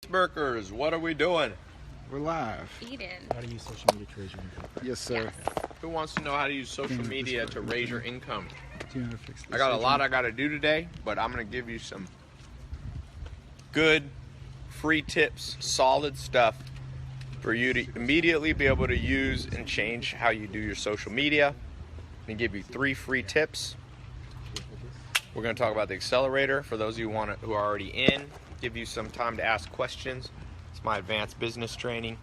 Burkers, what are we doing? We're live. Eden. How to use social media to raise your income. Yes, sir. Yes. Who wants to know how to use social media to raise your income? Do you know how to fix this? I got a lot I got to do today, but I'm going to give you some good free tips, solid stuff for you to immediately be able to use and change how you do your social media. I'm going to give you 3 free tips. We're going to talk about the accelerator for those of you who are already in. Give you some time to ask questions. It's my advanced business training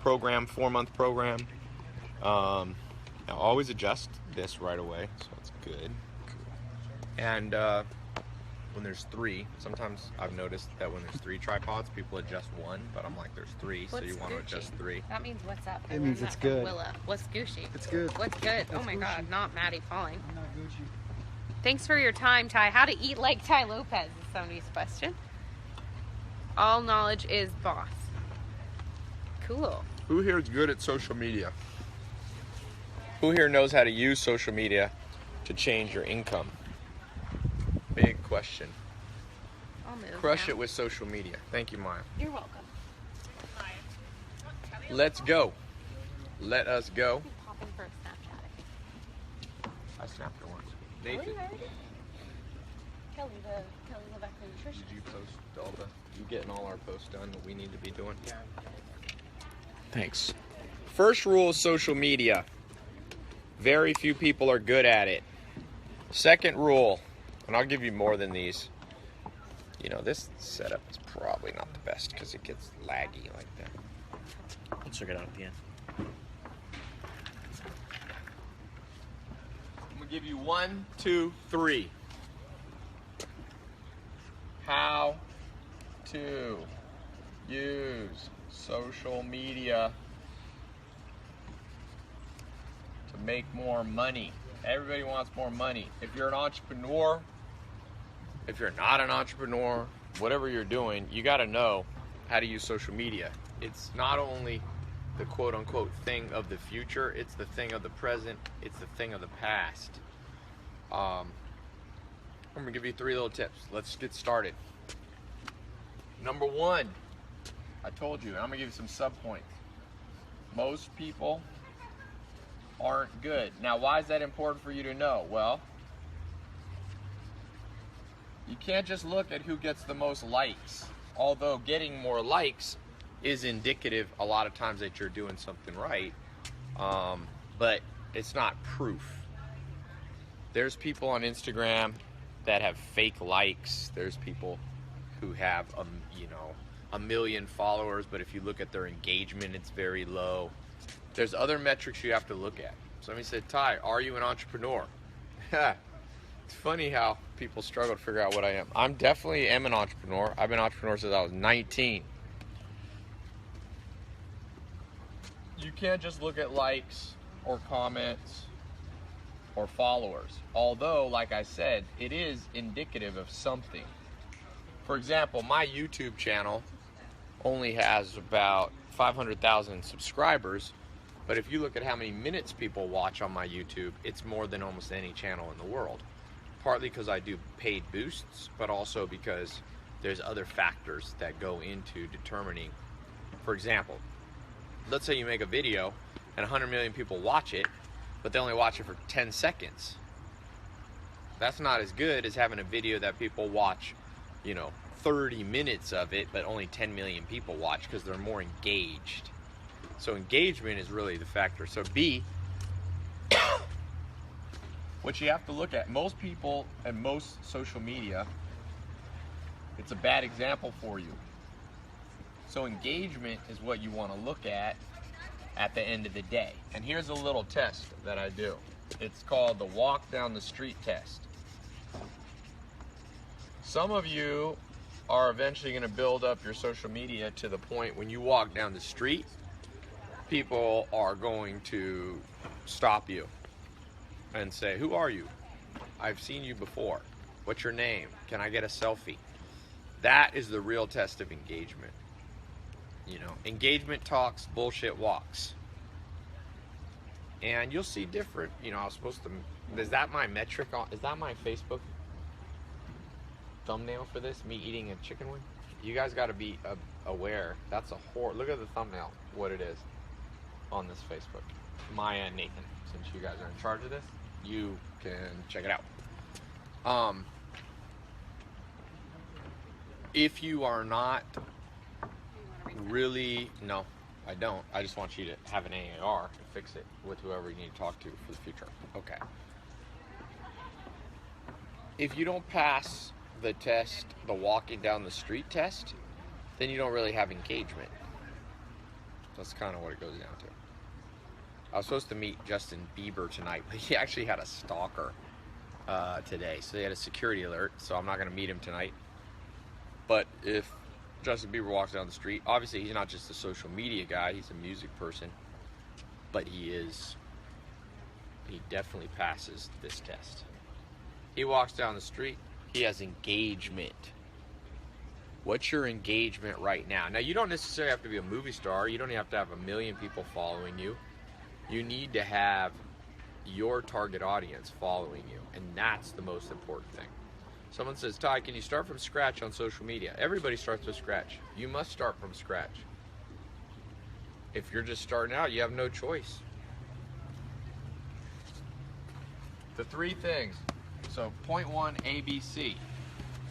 program, 4-month program. I'll always adjust this right away, so it's good. And when there's 3, sometimes I've noticed that when there's 3 tripods, people adjust 1, but I'm like, there's 3, so you want to adjust 3. That means what's up? It means it's good. Willa. What's Gucci? It's good. What's good? That's Oh my Gucci. God, not Maddie falling. I'm not Gucci. Thanks for your time, Tai. How to eat like Tai Lopez is somebody's question. All knowledge is boss. Cool. Who here is good at social media? Who here knows how to use social media to change your income? Big question. I'll move. Crush now. it with social media. Thank you, Maya. You're welcome. Let's go. Let us go. Pop in for a Snapchat. I snapped her once. Really? Nathan, Kelly, the veterinary nutrition. did you post all the? You getting all our posts done that we need to be doing? Yeah. Thanks. First rule of social media. Very few people are good at it. Second rule, and I'll give you more than these. You know, this setup is probably not the best because it gets laggy like that. I'll check it out at the end. I'm gonna give you 1, 2, 3. How to use social media to make more money. Everybody wants more money. If you're an entrepreneur, if you're not an entrepreneur, whatever you're doing, you got to know how to use social media. It's not only the quote-unquote thing of the future, it's the thing of the present, it's the thing of the past. I'm gonna give you 3 little tips. Let's get started. Number 1, I told you, and I'm gonna give you some sub-points. Most people aren't good. Now, why is that important for you to know? Well, you can't just look at who gets the most likes, although getting more likes is indicative a lot of times that you're doing something right, but it's not proof. There's people on Instagram that have fake likes. There's people who have a million followers, but if you look at their engagement, it's very low. There's other metrics you have to look at. Somebody said, Tai, are you an entrepreneur? It's funny how people struggle to figure out what I am. I'm definitely an entrepreneur. I've been an entrepreneur since I was 19. You can't just look at likes or comments or followers. Although, like I said, it is indicative of something. For example, my YouTube channel only has about 500,000 subscribers, but if you look at how many minutes people watch on my YouTube, it's more than almost any channel in the world. Partly because I do paid boosts, but also because there's other factors that go into determining. For example, let's say you make a video and 100 million people watch it, but they only watch it for 10 seconds. That's not as good as having a video that people watch, 30 minutes of it, but only 10 million people watch because they're more engaged. So engagement is really the factor. So B, what you have to look at, most people and most social media, it's a bad example for you. So engagement is what you want to look at the end of the day. And here's a little test that I do. It's called the walk down the street test. Some of you are eventually going to build up your social media to the point when you walk down the street, people are going to stop you and say, who are you? I've seen you before. What's your name? Can I get a selfie? That is the real test of engagement. Engagement talks, bullshit walks. And you'll see different, I was supposed to, is that my metric on, is that my Facebook thumbnail for this, me eating a chicken wing? You guys got to be aware, that's a look at the thumbnail, what it is on this Facebook. Maya and Nathan, since you guys are in charge of this, you can check it out. If you are not really, no, I don't. I just want you to have an AAR and fix it with whoever you need to talk to for the future. Okay. If you don't pass the test, the walking down the street test, then you don't really have engagement. That's kind of what it goes down to. I was supposed to meet Justin Bieber tonight, but he actually had a stalker today. So he had a security alert, so I'm not going to meet him tonight. But if Justin Bieber walks down the street, obviously he's not just a social media guy, he's a music person, but he definitely passes this test. He walks down the street, he has engagement. What's your engagement right now? Now, you don't necessarily have to be a movie star, you don't have to have 1 million people following you. You need to have your target audience following you, and that's the most important thing. Someone says, Ty, can you start from scratch on social media? Everybody starts from scratch. You must start from scratch. If you're just starting out, you have no choice. The 3 things. So, point 1, ABC.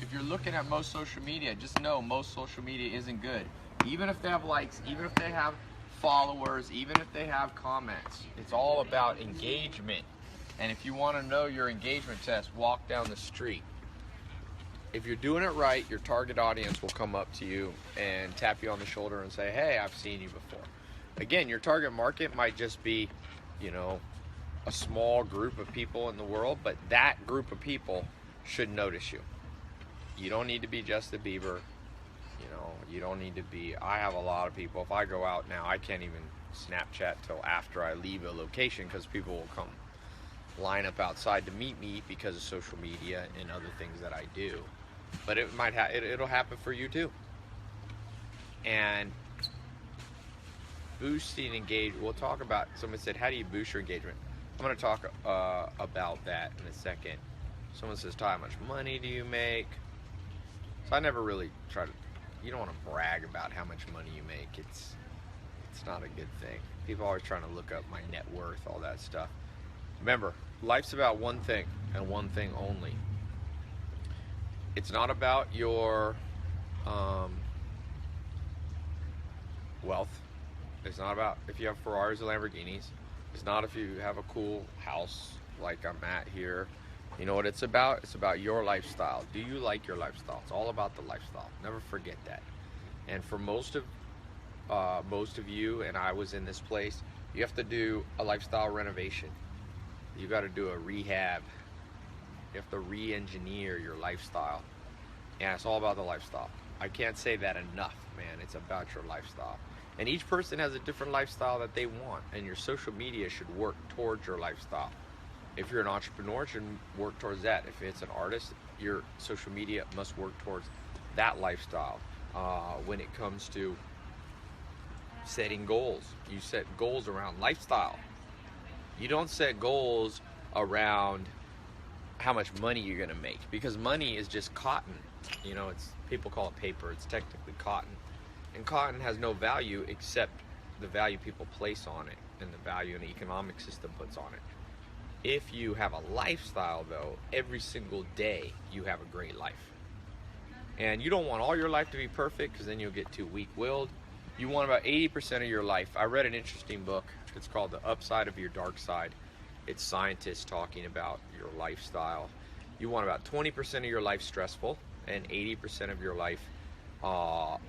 If you're looking at most social media, just know most social media isn't good. Even if they have likes, even if they have followers, even if they have comments, it's all about engagement. And if you want to know your engagement test, walk down the street. If you're doing it right, your target audience will come up to you and tap you on the shoulder and say, hey, I've seen you before. Again, your target market might just be, a small group of people in the world, but that group of people should notice you. You don't need to be Justin Bieber. You don't need to be, I have a lot of people, if I go out now, I can't even Snapchat till after I leave a location because people will come line up outside to meet me because of social media and other things that I do. But it might it'll happen for you too. And boosting engagement, we'll talk about, someone said, how do you boost your engagement? I'm going to talk about that in a second. Someone says, Ty, how much money do you make? So I never really try to, you don't want to brag about how much money you make. It's not a good thing. People are always trying to look up my net worth, all that stuff. Remember, life's about one thing and one thing only. It's not about your wealth. It's not about if you have Ferraris or Lamborghinis. It's not if you have a cool house like I'm at here. You know what it's about? It's about your lifestyle. Do you like your lifestyle? It's all about the lifestyle. Never forget that. And for most of you, and I was in this place, you have to do a lifestyle renovation. You got to do a rehab. You have to re-engineer your lifestyle. And it's all about the lifestyle. I can't say that enough, man. It's about your lifestyle. And each person has a different lifestyle that they want. And your social media should work towards your lifestyle. If you're an entrepreneur, it should work towards that. If it's an artist, your social media must work towards that lifestyle. When it comes to setting goals, you set goals around lifestyle. You don't set goals around how much money you're going to make, because money is just cotton. It's, people call it paper. It's technically cotton. And cotton has no value except the value people place on it and the value an economic system puts on it. If you have a lifestyle, though, every single day you have a great life. And you don't want all your life to be perfect, because then you'll get too weak-willed. You want about 80% of your life. I read an interesting book. It's called The Upside of Your Dark Side. It's scientists talking about your lifestyle. You want about 20% of your life stressful and 80% of your life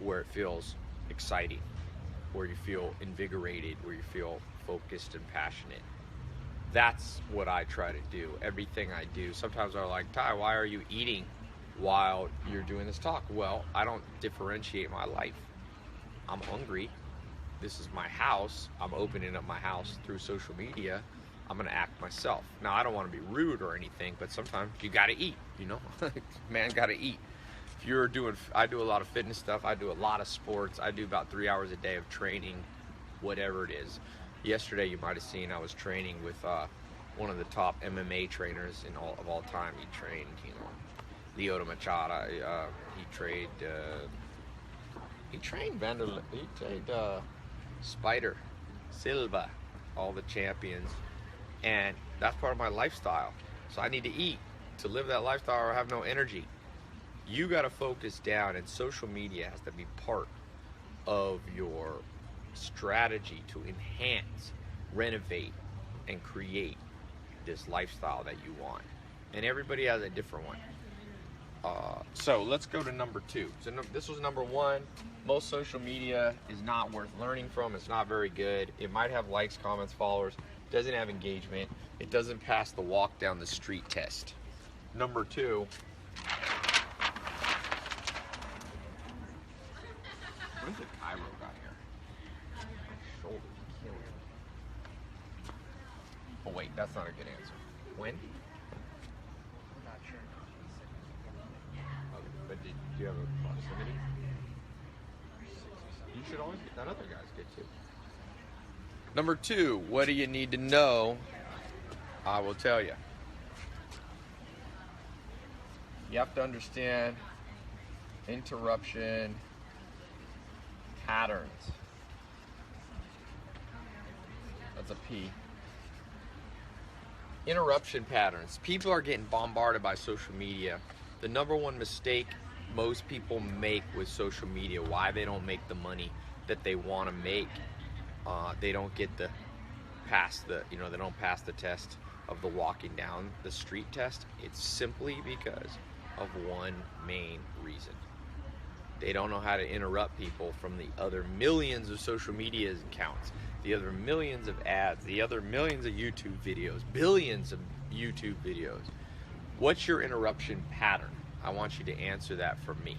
where it feels exciting, where you feel invigorated, where you feel focused and passionate. That's what I try to do. Everything I do. Sometimes I'm like, Ty, why are you eating while you're doing this talk? Well, I don't differentiate my life. I'm hungry. This is my house. I'm opening up my house through social media. I'm going to act myself. Now, I don't want to be rude or anything, but sometimes you got to eat, Man got to eat. If I do a lot of fitness stuff. I do a lot of sports. I do about 3 hours a day of training, whatever it is. Yesterday, you might have seen I was training with one of the top MMA trainers of all time. He trained, Lyoto Machado. He trained He trained Spider, Silva, all the champions, and that's part of my lifestyle. So I need to eat to live that lifestyle, or I have no energy. You got to focus down, and social media has to be part of your strategy to enhance, renovate, and create this lifestyle that you want. And everybody has a different one. So let's go to number 2. So this was number 1. Most social media is not worth learning from. It's not very good. It might have likes, comments, followers. Doesn't have engagement. It doesn't pass the walk down the street test. Number 2. When's the Cairo got here? My shoulder's killing me. Oh wait, that's not a good answer. When? Not sure. But do you have a proximity? You should always get that other guy's good too. Number 2, what do you need to know? I will tell you. You have to understand interruption patterns. That's a P. Interruption patterns. People are getting bombarded by social media. The number 1 mistake most people make with social media, why they don't make the money that they want to make, they don't get they don't pass the test of the walking down the street test. It's simply because of one main reason. They don't know how to interrupt people from the other millions of social media accounts, the other millions of ads, the other millions of YouTube videos, billions of YouTube videos. What's your interruption pattern? I want you to answer that for me.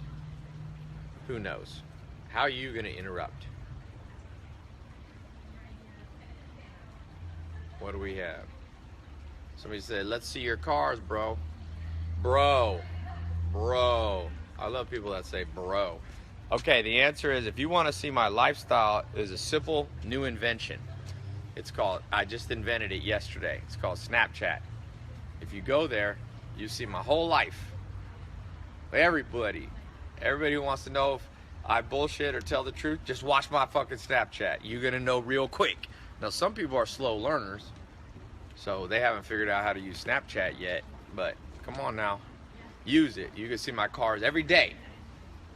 Who knows? How are you going to interrupt? What do we have? Somebody said, let's see your cars, bro. Bro. I love people that say bro. Okay, the answer is, if you want to see my lifestyle, is a simple new invention. It's called, I just invented it yesterday. It's called Snapchat. If you go there, you see my whole life. Everybody who wants to know if I bullshit or tell the truth, just watch my fucking Snapchat. You're gonna know real quick. Now, some people are slow learners, so they haven't figured out how to use Snapchat yet, but come on now, use it. You can see my cars every day.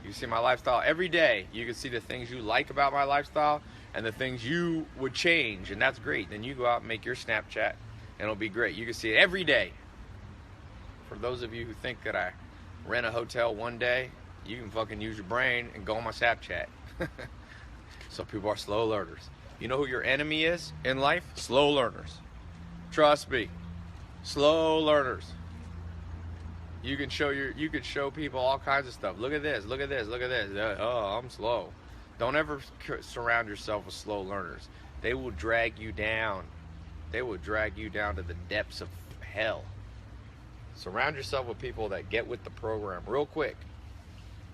You can see my lifestyle every day. You can see the things you like about my lifestyle and the things you would change, and that's great. Then you go out and make your Snapchat, and it'll be great. You can see it every day. For those of you who think that I rent a hotel one day, you can fucking use your brain and go on my Snapchat. So people are slow learners. You know who your enemy is in life? Slow learners. Trust me. Slow learners. You can show people all kinds of stuff. Look at this, look at this, look at this. Oh, I'm slow. Don't ever surround yourself with slow learners. They will drag you down. They will drag you down to the depths of hell. Surround yourself with people that get with the program real quick.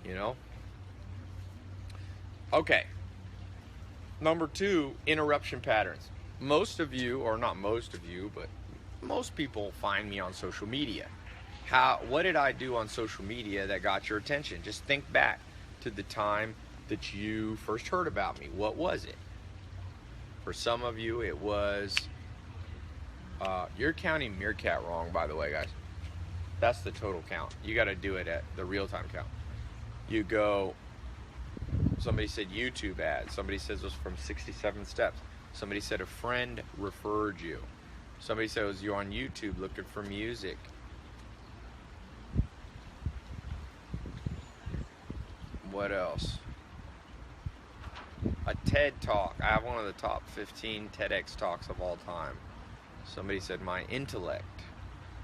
You know? Okay. Number 2, interruption patterns. Most of you, or not most of you, but most people find me on social media. What did I do on social media that got your attention? Just think back to the time that you first heard about me. What was it? For some of you, it was, you're counting Meerkat wrong, by the way, guys. That's the total count. You got to do it at the real-time count. You go, somebody said YouTube ad. Somebody says it was from 67 steps. Somebody said a friend referred you. Somebody said it was you on YouTube looking for music. What else? A TED Talk. I have one of the top 15 TEDx talks of all time. Somebody said my intellect.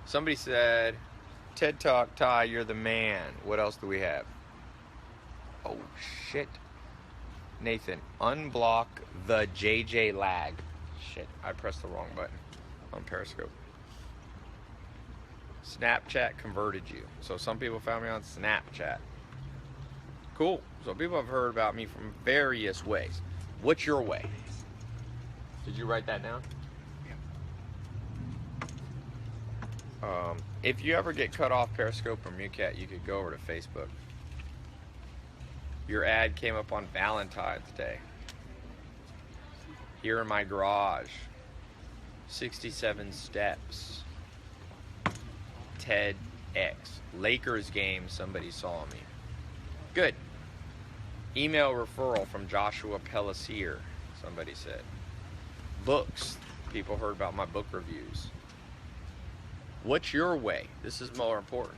Somebody said, TED Talk, Tai, you're the man. What else do we have? Oh, shit. Nathan, unblock the JJ lag. Shit, I pressed the wrong button on Periscope. Snapchat converted you. So some people found me on Snapchat. Cool. So people have heard about me from various ways. What's your way? Did you write that down? Yeah. If you ever get cut off Periscope or Meerkat, you could go over to Facebook. Your ad came up on Valentine's Day. Here in my garage. 67 steps. TEDx. Lakers game, somebody saw me. Good. Email referral from Joshua Pellissier, somebody said. Books. People heard about my book reviews. What's your way? This is more important.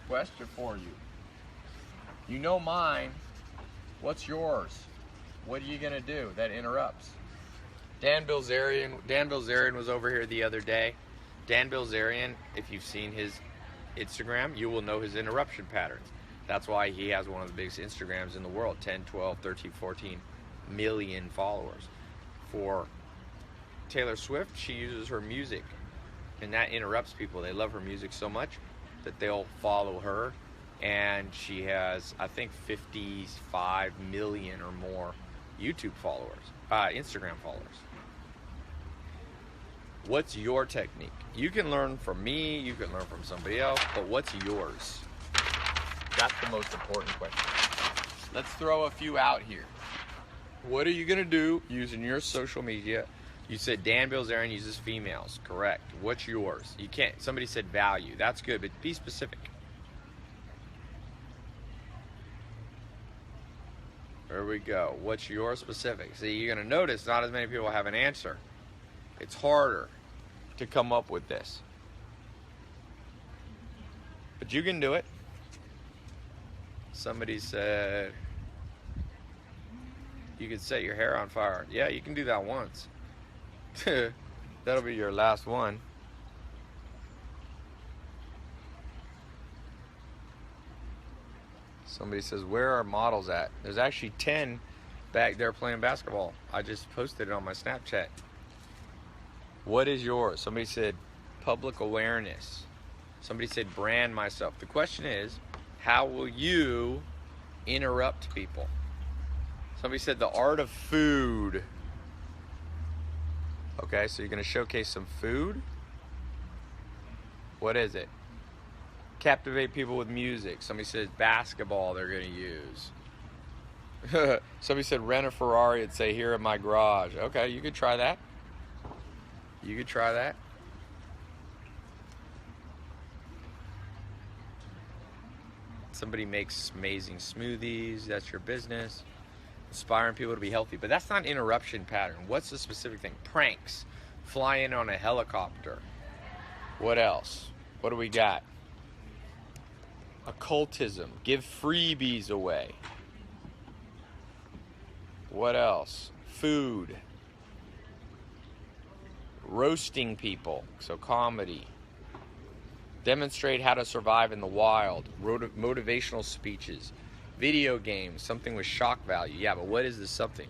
Question for you. You know mine. What's yours? What are you going to do? That interrupts. Dan Bilzerian was over here the other day. Dan Bilzerian, if you've seen his Instagram, you will know his interruption patterns. That's why he has one of the biggest Instagrams in the world, 10, 12, 13, 14 million followers. For Taylor Swift, she uses her music, and that interrupts people. They love her music so much that they'll follow her, and she has, I think, 55 million or more YouTube followers, Instagram followers. What's your technique? You can learn from me, you can learn from somebody else, but what's yours? That's the most important question. Let's throw a few out here. What are you going to do using your social media? You said Dan Bilzerian uses females. Correct. What's yours? You can't. Somebody said value. That's good, but be specific. There we go. What's your specific? See, you're going to notice not as many people have an answer. It's harder to come up with this. But you can do it. Somebody said you could set your hair on fire. Yeah, you can do that once. That'll be your last one. Somebody says, where are models at? There's actually 10 back there playing basketball. I just posted it on my Snapchat. What is yours? Somebody said public awareness. Somebody said brand myself. The question is, how will you interrupt people? Somebody said the art of food. Okay, so you're going to showcase some food? What is it? Captivate people with music. Somebody said basketball they're going to use. Somebody said rent a Ferrari and say here in my garage. Okay, you could try that. You could try that. Somebody makes amazing smoothies. That's your business. Inspiring people to be healthy. But that's not an interruption pattern. What's the specific thing? Pranks. Fly in on a helicopter. What else? What do we got? Occultism. Give freebies away. What else? Food. Roasting people. So comedy. Demonstrate how to survive in the wild. Motivational speeches. Video games. Something with shock value. Yeah, but what is this something?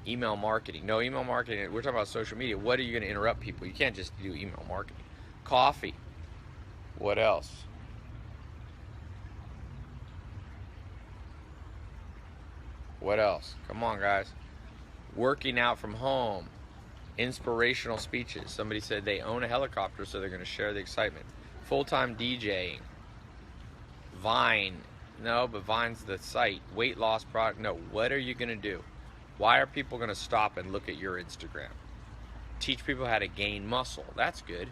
Email marketing. No, email marketing. We're talking about social media. What are you going to interrupt people? You can't just do email marketing. Coffee. What else? What else? Come on, guys. Working out from home. Inspirational speeches. Somebody said they own a helicopter, so they're going to share the excitement. Full-time DJing. Vine. No, but Vine's the site. Weight loss product. No, what are you going to do? Why are people going to stop and look at your Instagram? Teach people how to gain muscle. That's good.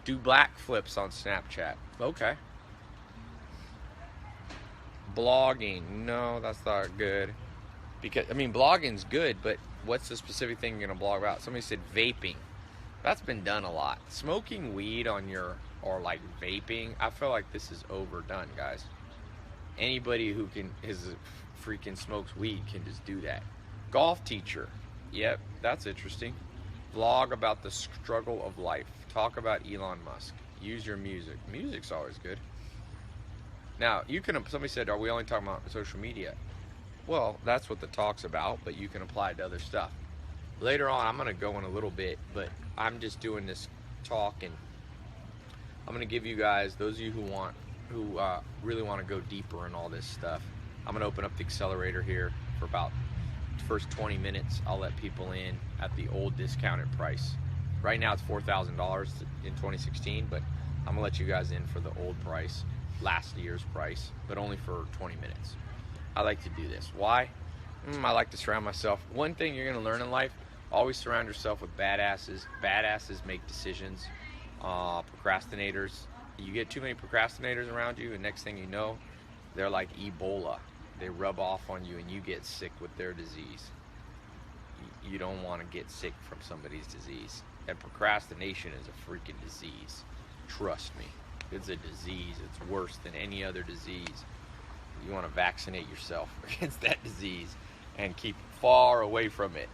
Do black flips on Snapchat. Okay. Blogging. No, that's not good. Because, I mean, blogging's good, but what's the specific thing you're going to blog about? Somebody said vaping. That's been done a lot. Smoking weed on your, or like vaping, I feel like this is overdone, guys. Anybody who freaking smokes weed can just do that. Golf teacher. Yep, that's interesting. Vlog about the struggle of life. Talk about Elon Musk. Use your music. Music's always good. Now, you can, somebody said, are we only talking about social media? Well, that's what the talk's about, but you can apply it to other stuff. Later on, I'm going to go in a little bit, but I'm just doing this talk, and I'm going to give you guys, those of you who really want to go deeper in all this stuff, I'm going to open up the accelerator here for about the first 20 minutes. I'll let people in at the old discounted price. Right now it's $4,000 in 2016, but I'm going to let you guys in for the old price. last year's price, but only for 20 minutes. I like to do this. Why? I like to surround myself. One thing you're going to learn in life, always surround yourself with badasses. Badasses make decisions. Procrastinators, you get too many procrastinators around you, and next thing you know, they're like Ebola. They rub off on you and you get sick with their disease. You don't want to get sick from somebody's disease. And procrastination is a freaking disease. Trust me. It's a disease. It's worse than any other disease. You want to vaccinate yourself against that disease and keep far away from it.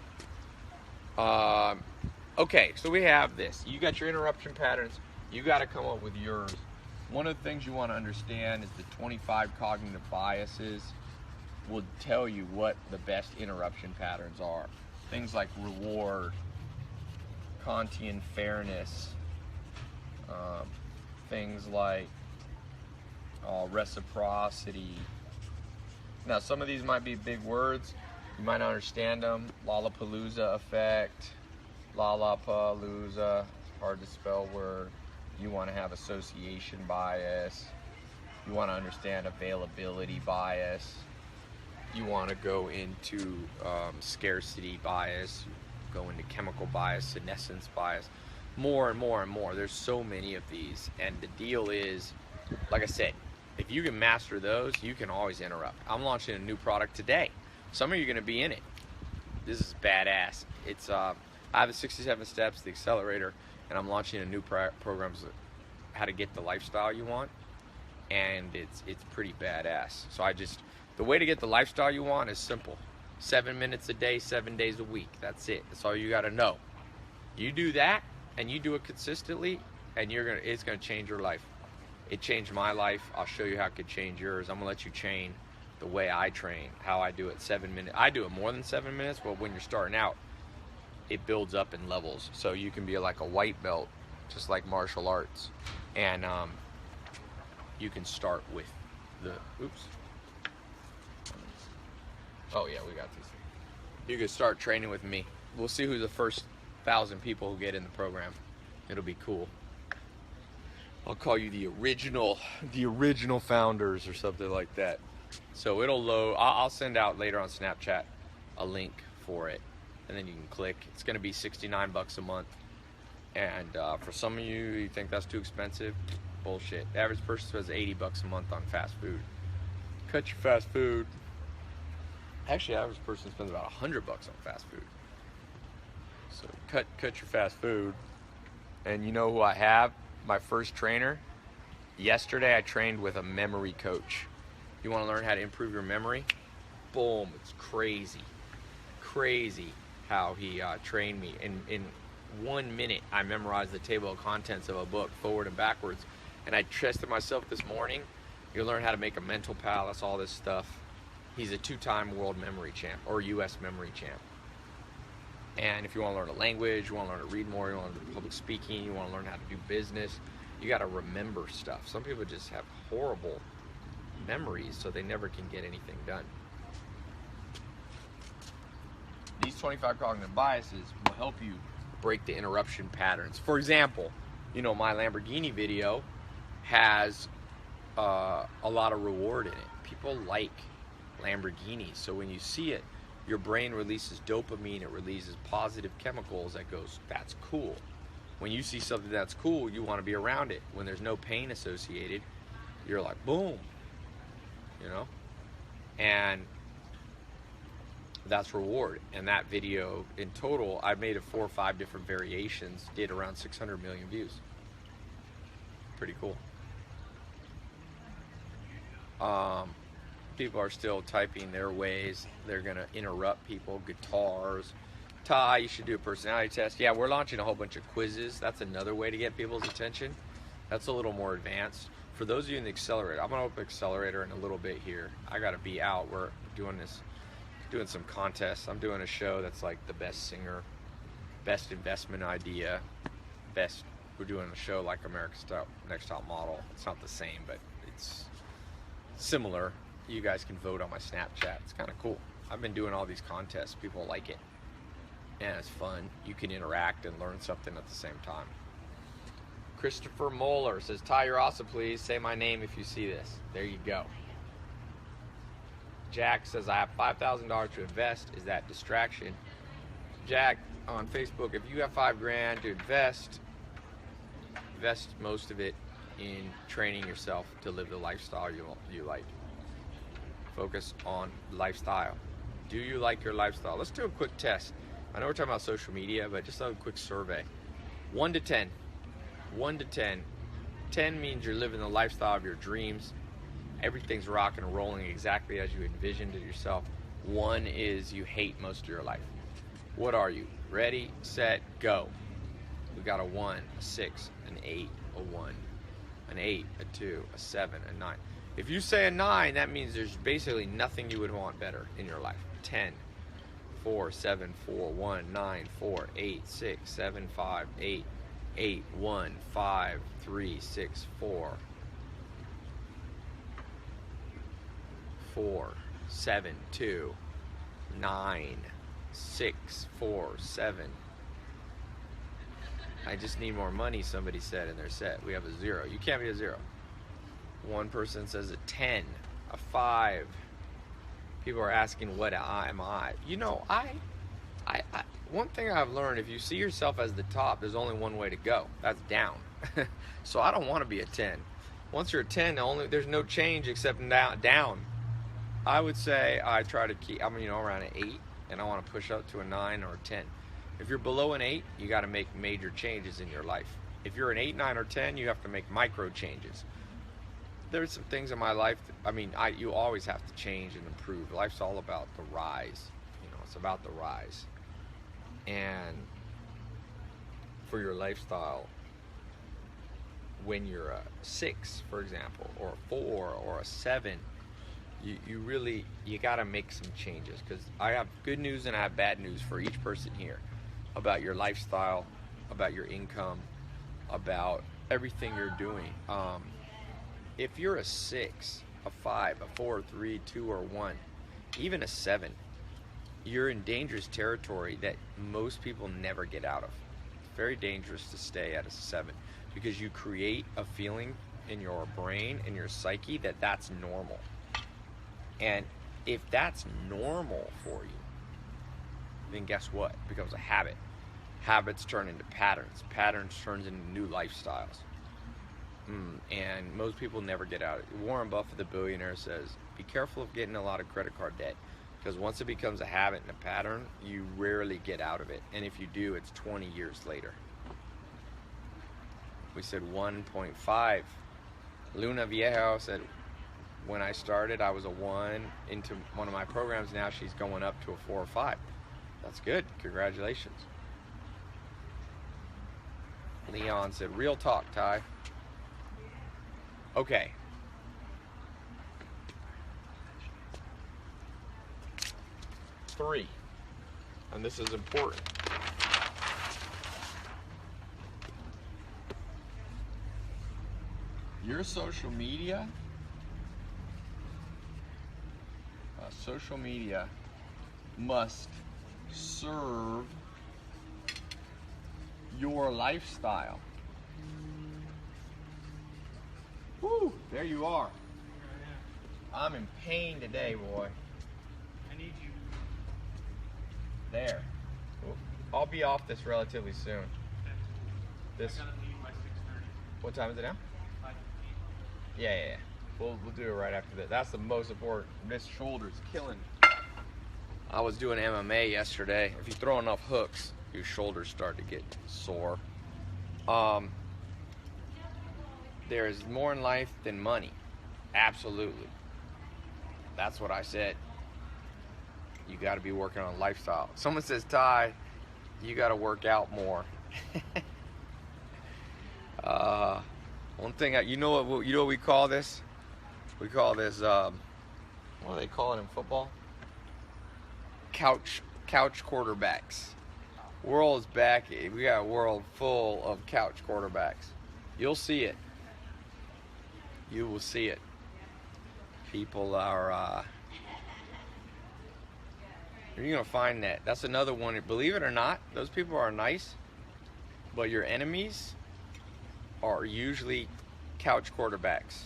Okay, so we have this. You got your interruption patterns. You got to come up with yours. One of the things you want to understand is the 25 cognitive biases will tell you what the best interruption patterns are. Things like reward, Kantian fairness, things like reciprocity. Now, some of these might be big words. You might not understand them. Lollapalooza effect, Lollapalooza, hard to spell word. You want to have association bias. You want to understand availability bias. You want to go into scarcity bias, go into chemical bias, senescence bias, more and more and more. There's so many of these, and the deal is, like I said, if you can master those, you can always interrupt. I'm launching a new product today. Some of you are going to be in it. This is badass. It's I have the 67 steps, the accelerator, and I'm launching a new program, how to get the lifestyle you want, and it's pretty badass. So the way to get the lifestyle you want is simple. 7 minutes a day, 7 days a week. That's it. That's all you got to know. You do that, and you do it consistently, and it's gonna change your life. It changed my life. I'll show you how it could change yours. I'm gonna let you train the way I train, how I do it. 7 minutes. I do it more than 7 minutes, but when you're starting out, it builds up in levels. So you can be like a white belt, just like martial arts, and you can start with the Oh yeah, we got this. You can start training with me. We'll see who the first 1,000 people who get in the program. It'll be cool. I'll call you the original founders or something like that. So it'll load. I'll send out later on Snapchat a link for it, and then you can click. It's going to be $69 a month. And for some of you think that's too expensive, bullshit. The average person spends $80 a month on fast food. Cut your fast food. Actually, the average person spends about $100 on fast food. So cut your fast food. And you know who I have? My first trainer. Yesterday I trained with a memory coach. You want to learn how to improve your memory? Boom, it's crazy how he trained me. In 1 minute, I memorized the table of contents of a book forward and backwards. And I tested myself this morning. You'll learn how to make a mental palace, all this stuff. He's a 2-time world memory champ, or U.S. memory champ. And if you want to learn a language, you want to learn to read more, you want to learn public speaking, you want to learn how to do business, you got to remember stuff. Some people just have horrible memories, so they never can get anything done. These 25 cognitive biases will help you break the interruption patterns. For example, my Lamborghini video has a lot of reward in it. People like Lamborghinis, so when you see it, your brain releases dopamine. It releases positive chemicals that goes, that's cool. When you see something that's cool, you want to be around it. When there's no pain associated, you're like, boom, and that's reward. And that video in total, I made it 4 or 5 different variations, did around 600 million views. Pretty cool. People are still typing their ways. They're gonna interrupt people. Guitars. Tai, you should do a personality test. Yeah, we're launching a whole bunch of quizzes. That's another way to get people's attention. That's a little more advanced. For those of you in the accelerator, I'm gonna open accelerator in a little bit here. I gotta be out. We're doing some contests. I'm doing a show that's like the best singer, best investment idea, we're doing a show like America's Next Top Model. It's not the same, but it's similar. You guys can vote on my Snapchat. It's kind of cool. I've been doing all these contests. People like it. And it's fun. You can interact and learn something at the same time. Christopher Moeller says, "Tai, you're awesome. Please say my name if you see this." There you go. Jack says, "I have $5,000 to invest. Is that distraction?" Jack on Facebook, if you have $5,000 to invest most of it in training yourself to live the lifestyle you like. Focus on lifestyle. Do you like your lifestyle? Let's do a quick test. I know we're talking about social media, but just a quick survey. 1 to 10. 1 to 10. 10 means you're living the lifestyle of your dreams. Everything's rocking and rolling exactly as you envisioned it yourself. 1 is you hate most of your life. What are you? Ready, set, go. We got a 1, a 6, an 8, a 1, an 8, a 2, a 7, a 9. If you say a 9, that means there's basically nothing you would want better in your life. 10, 4, 7, 4, 1, 9, 4, 8, 6, 7, 5, 8, 8, 1, 5, 3, 6, 4, 4, 7, 2, 9, 6, 4, 7. I just need more money, somebody said in their set. We have a 0. You can't be a 0. One person says a 10, a 5. People are asking, what am I? You know, I one thing I've learned, if you see yourself as the top, there's only one way to go. That's down. So I don't want to be a 10. Once you're a 10, there's no change except down. I would say I try to keep, around an 8, and I want to push up to a 9 or a 10. If you're below an 8, you got to make major changes in your life. If you're an 8, 9, or 10, you have to make micro changes. There's some things in my life, you always have to change and improve. Life's all about the rise. It's about the rise. And for your lifestyle, when you're a 6, for example, or a 4, or a 7, you got to make some changes, because I have good news and I have bad news for each person here about your lifestyle, about your income, about everything you're doing. If you're a 6, a 5, a 4, 3, 2, or 1, even a 7, you're in dangerous territory that most people never get out of. It's very dangerous to stay at a 7, because you create a feeling in your brain and your psyche that that's normal. And if that's normal for you, then guess what? It becomes a habit. Habits turn into patterns. Patterns turns into new lifestyles. And most people never get out of it. Warren Buffett, the billionaire, says, be careful of getting a lot of credit card debt, because once it becomes a habit and a pattern, you rarely get out of it. And if you do, it's 20 years later. We said 1.5. Luna Viejo said, when I started, I was a 1 into one of my programs. Now she's going up to a 4 or 5. That's good. Congratulations. Leon said, real talk, Tai. Okay. Three. And this is important. Your social media must serve your lifestyle. Woo, there you are. I'm in pain today, boy. I need you. There. I'll be off this relatively soon. This. I gotta leave by 6:30. What time is it now? 5:15. Yeah. We'll do it right after that. That's the most important. This shoulder's killing me. I was doing MMA yesterday. If you throw enough hooks, your shoulders start to get sore. There is more in life than money. Absolutely. That's what I said. You got to be working on lifestyle. Someone says, Tai, you got to work out more. One thing, you know what we call this? We call this, what do they call it in football? Couch quarterbacks. World's back. We got a world full of couch quarterbacks. You'll see it. You will see it. People are, you're going to find that. That's another one. Believe it or not, those people are nice, but your enemies are usually couch quarterbacks.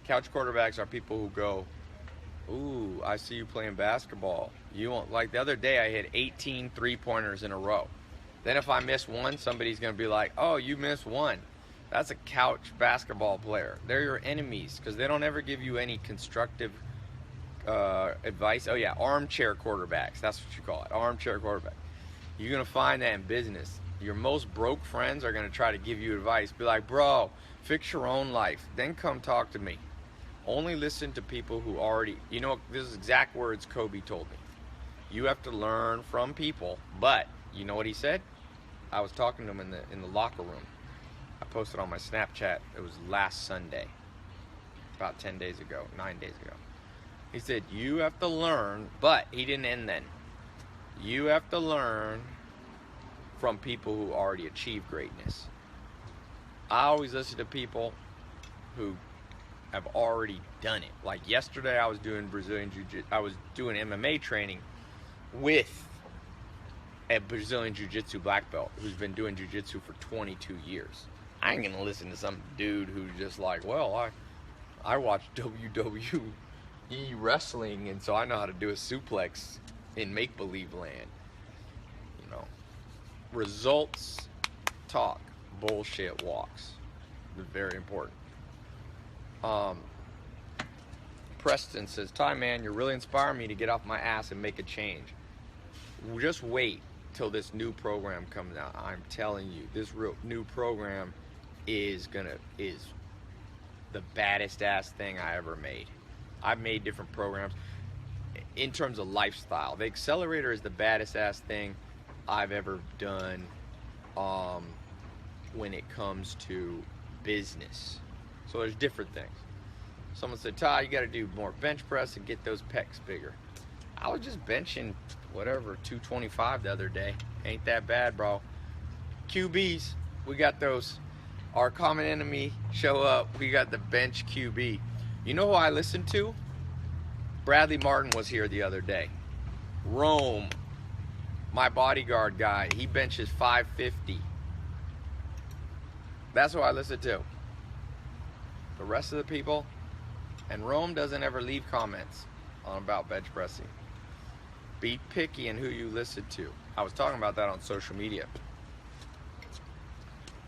Couch quarterbacks are people who go, ooh, I see you playing basketball. You won't, like the other day I hit 18 three-pointers in a row. Then if I miss one, somebody's going to be like, oh, you missed one. That's a couch basketball player. They're your enemies because they don't ever give you any constructive advice. Oh, yeah, armchair quarterbacks. That's what you call it, armchair quarterback. You're going to find that in business. Your most broke friends are going to try to give you advice. Be like, bro, fix your own life. Then come talk to me. Only listen to people who already, you know, this is exact words Kobe told me. You have to learn from people, but you know what he said? I was talking to him in the locker room. I posted on my Snapchat. It was last Sunday, about 9 days ago. He said, you have to learn, but he didn't end then. You have to learn from people who already achieved greatness. I always listen to people who have already done it. Like yesterday I was doing Brazilian Jiu-Jitsu. I was doing MMA training with a Brazilian Jiu-Jitsu black belt who's been doing Jiu-Jitsu for 22 years. I ain't gonna listen to some dude who's just like, well, I watch WWE wrestling and so I know how to do a suplex in make-believe land. You know, results talk, bullshit walks. They're very important. Preston says, Ty, man, you're really inspiring me to get off my ass and make a change. Just wait till this new program comes out. I'm telling you, this new program is the baddest ass thing I ever made. I've made different programs in terms of lifestyle. The accelerator is the baddest ass thing I've ever done when it comes to business. So there's different things. Someone said, Ty, you got to do more bench press and get those pecs bigger. I was just benching whatever 225 the other day. Ain't that bad, bro. QBs, we got those. Our common enemy show up. We got the bench QB. You know who I listened to? Bradley Martin was here the other day. Rome, my bodyguard guy, he benches 550. That's who I listened to. The rest of the people, and Rome doesn't ever leave comments on about bench pressing. Be picky in who you listen to. I was talking about that on social media.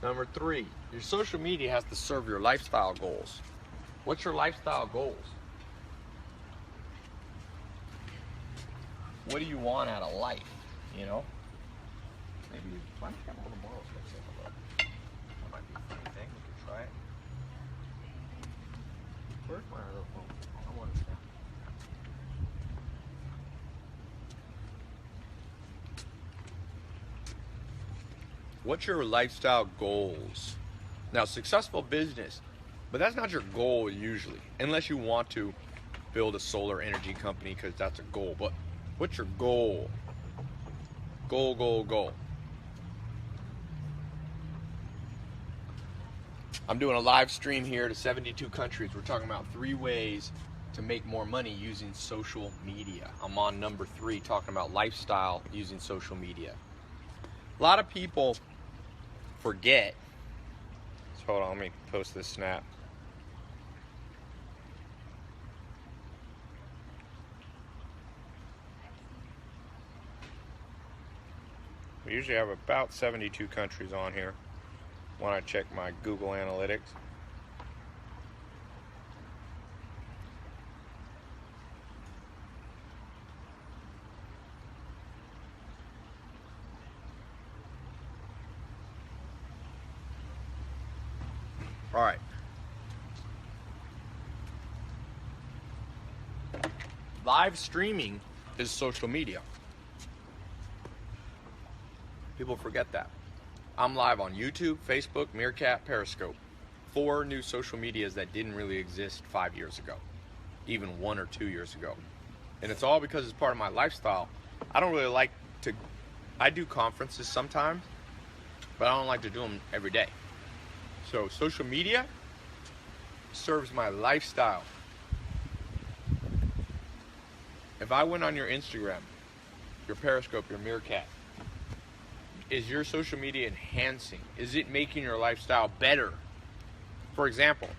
Number 3, your social media has to serve your lifestyle goals. What's your lifestyle goals? What do you want out of life? You know? Maybe why don't you have a little more? Let's take a look. That might be a funny thing. We could try it. Where's my other phone? I want to see. What's your lifestyle goals? Now, successful business, but that's not your goal usually, unless you want to build a solar energy company because that's a goal. But what's your goal? Goal. I'm doing a live stream here to 72 countries. We're talking about 3 ways to make more money using social media. I'm on number 3, talking about lifestyle using social media. A lot of people forget. So hold on, let me post this snap. We usually have about 72 countries on here when I check my Google Analytics. All right. Live streaming is social media. People forget that. I'm live on YouTube, Facebook, Meerkat, Periscope. 4 new social medias that didn't really exist 5 years ago, even 1 or 2 years ago. And it's all because it's part of my lifestyle. I don't really like to, I do conferences sometimes, but I don't like to do them every day. So social media serves my lifestyle. If I went on your Instagram, your Periscope, your Meerkat, is your social media enhancing? Is it making your lifestyle better? For example,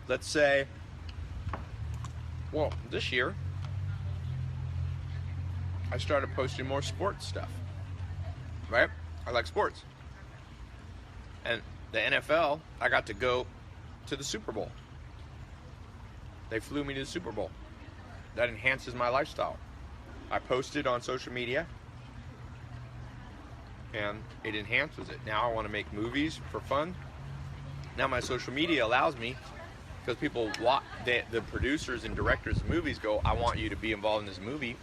let's say, well, this year, I started posting more sports stuff, right? I like sports. And the NFL, I got to go to the Super Bowl. They flew me to the Super Bowl. That enhances my lifestyle. I posted on social media, and it enhances it. Now I want to make movies for fun. Now my social media allows me, because people, the producers and directors of movies go, I want you to be involved in this movie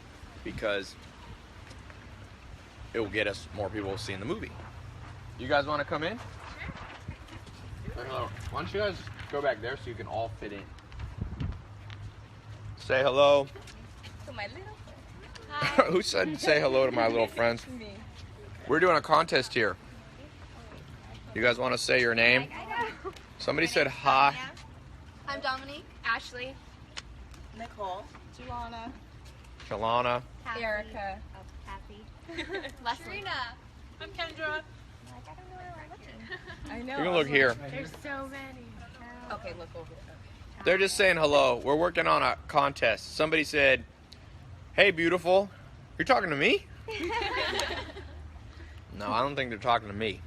because it will get us more people seeing the movie. You guys want to come in? Sure. Hello. Why don't you guys go back there so you can all fit in? Say hello. To my little friend. Hi. Who said say hello to my little friends? Me. We're doing a contest here. You guys want to say your name? Somebody said hi. I'm Dominique. Ashley. Nicole. Juana. Shalana. Erica. Leslie. I'm Kendra. I know. You can look here. There's so many. Okay, look over there. They're just saying hello. We're working on a contest. Somebody said, hey, beautiful. You're talking to me? No, I don't think they're talking to me.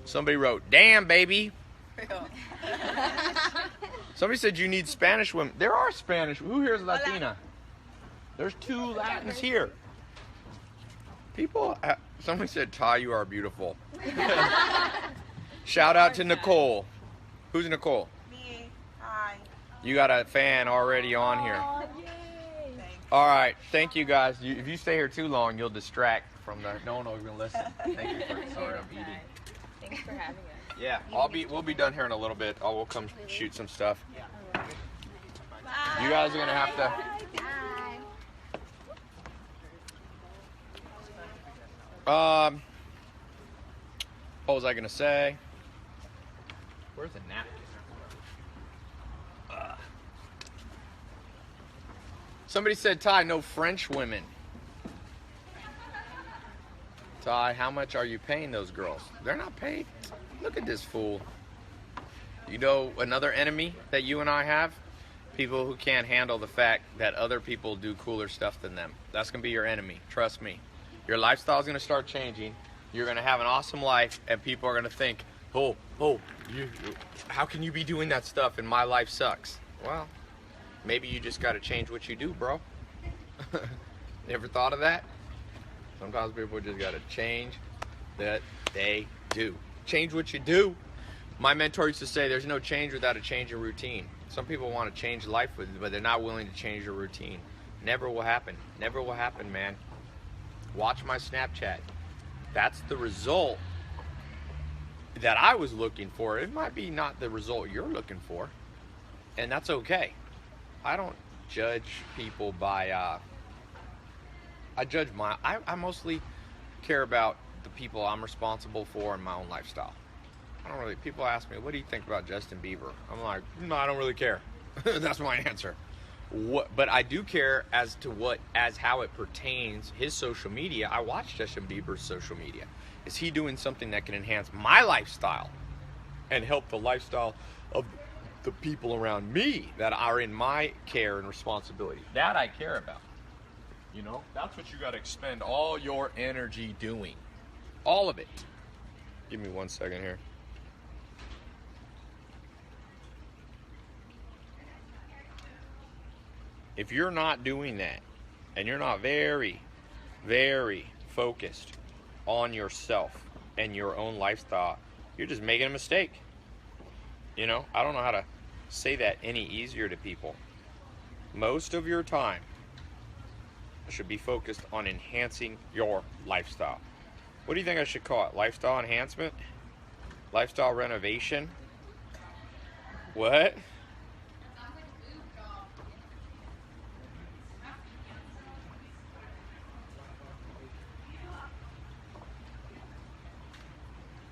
Somebody wrote, damn, baby. Somebody said you need Spanish women. There are Spanish. Who here is Latina? There's 2 Latins here. People, somebody said, Tai, you are beautiful. Shout out to Nicole. Who's Nicole? Me. Hi. You got a fan already on here. All right, thank you guys. If you stay here too long, you'll distract from the. No one will even listen. Thank you for. Sorry, I'm eating. Thanks for having us. Yeah, we'll be done here in a little bit. We'll come shoot some stuff. Bye. You guys are gonna have to. What was I gonna say? Where's the napkin? Somebody said, Tai, no French women. Tai, how much are you paying those girls? They're not paid. Look at this fool. You know another enemy that you and I have? People who can't handle the fact that other people do cooler stuff than them. That's going to be your enemy. Trust me. Your lifestyle is going to start changing. You're going to have an awesome life, and people are going to think, how can you be doing that stuff and my life sucks? Well, maybe you just got to change what you do, bro. You ever thought of that? Sometimes people just got to change that they do. Change what you do. My mentor used to say there's no change without a change in routine. Some people want to change life with it, but they're not willing to change their routine. Never will happen. Never will happen, man. Watch my Snapchat. That's the result that I was looking for. It might be not the result you're looking for, and that's okay. I don't judge people by I mostly care about the people I'm responsible for in my own lifestyle. People ask me, what do you think about Justin Bieber? I'm like, no, I don't really care. That's my answer. But I do care as how it pertains his social media. I watch Justin Bieber's social media. Is he doing something that can enhance my lifestyle and help the lifestyle of the people around me that are in my care and responsibility? That I care about. You know, that's what you got to expend all your energy doing. All of it. Give me 1 second here. If you're not doing that, and you're not very, very focused on yourself and your own lifestyle, you're just making a mistake. You know, I don't know how to say that any easier to people. Most of your time should be focused on enhancing your lifestyle. What do you think I should call it? Lifestyle enhancement? Lifestyle renovation? What?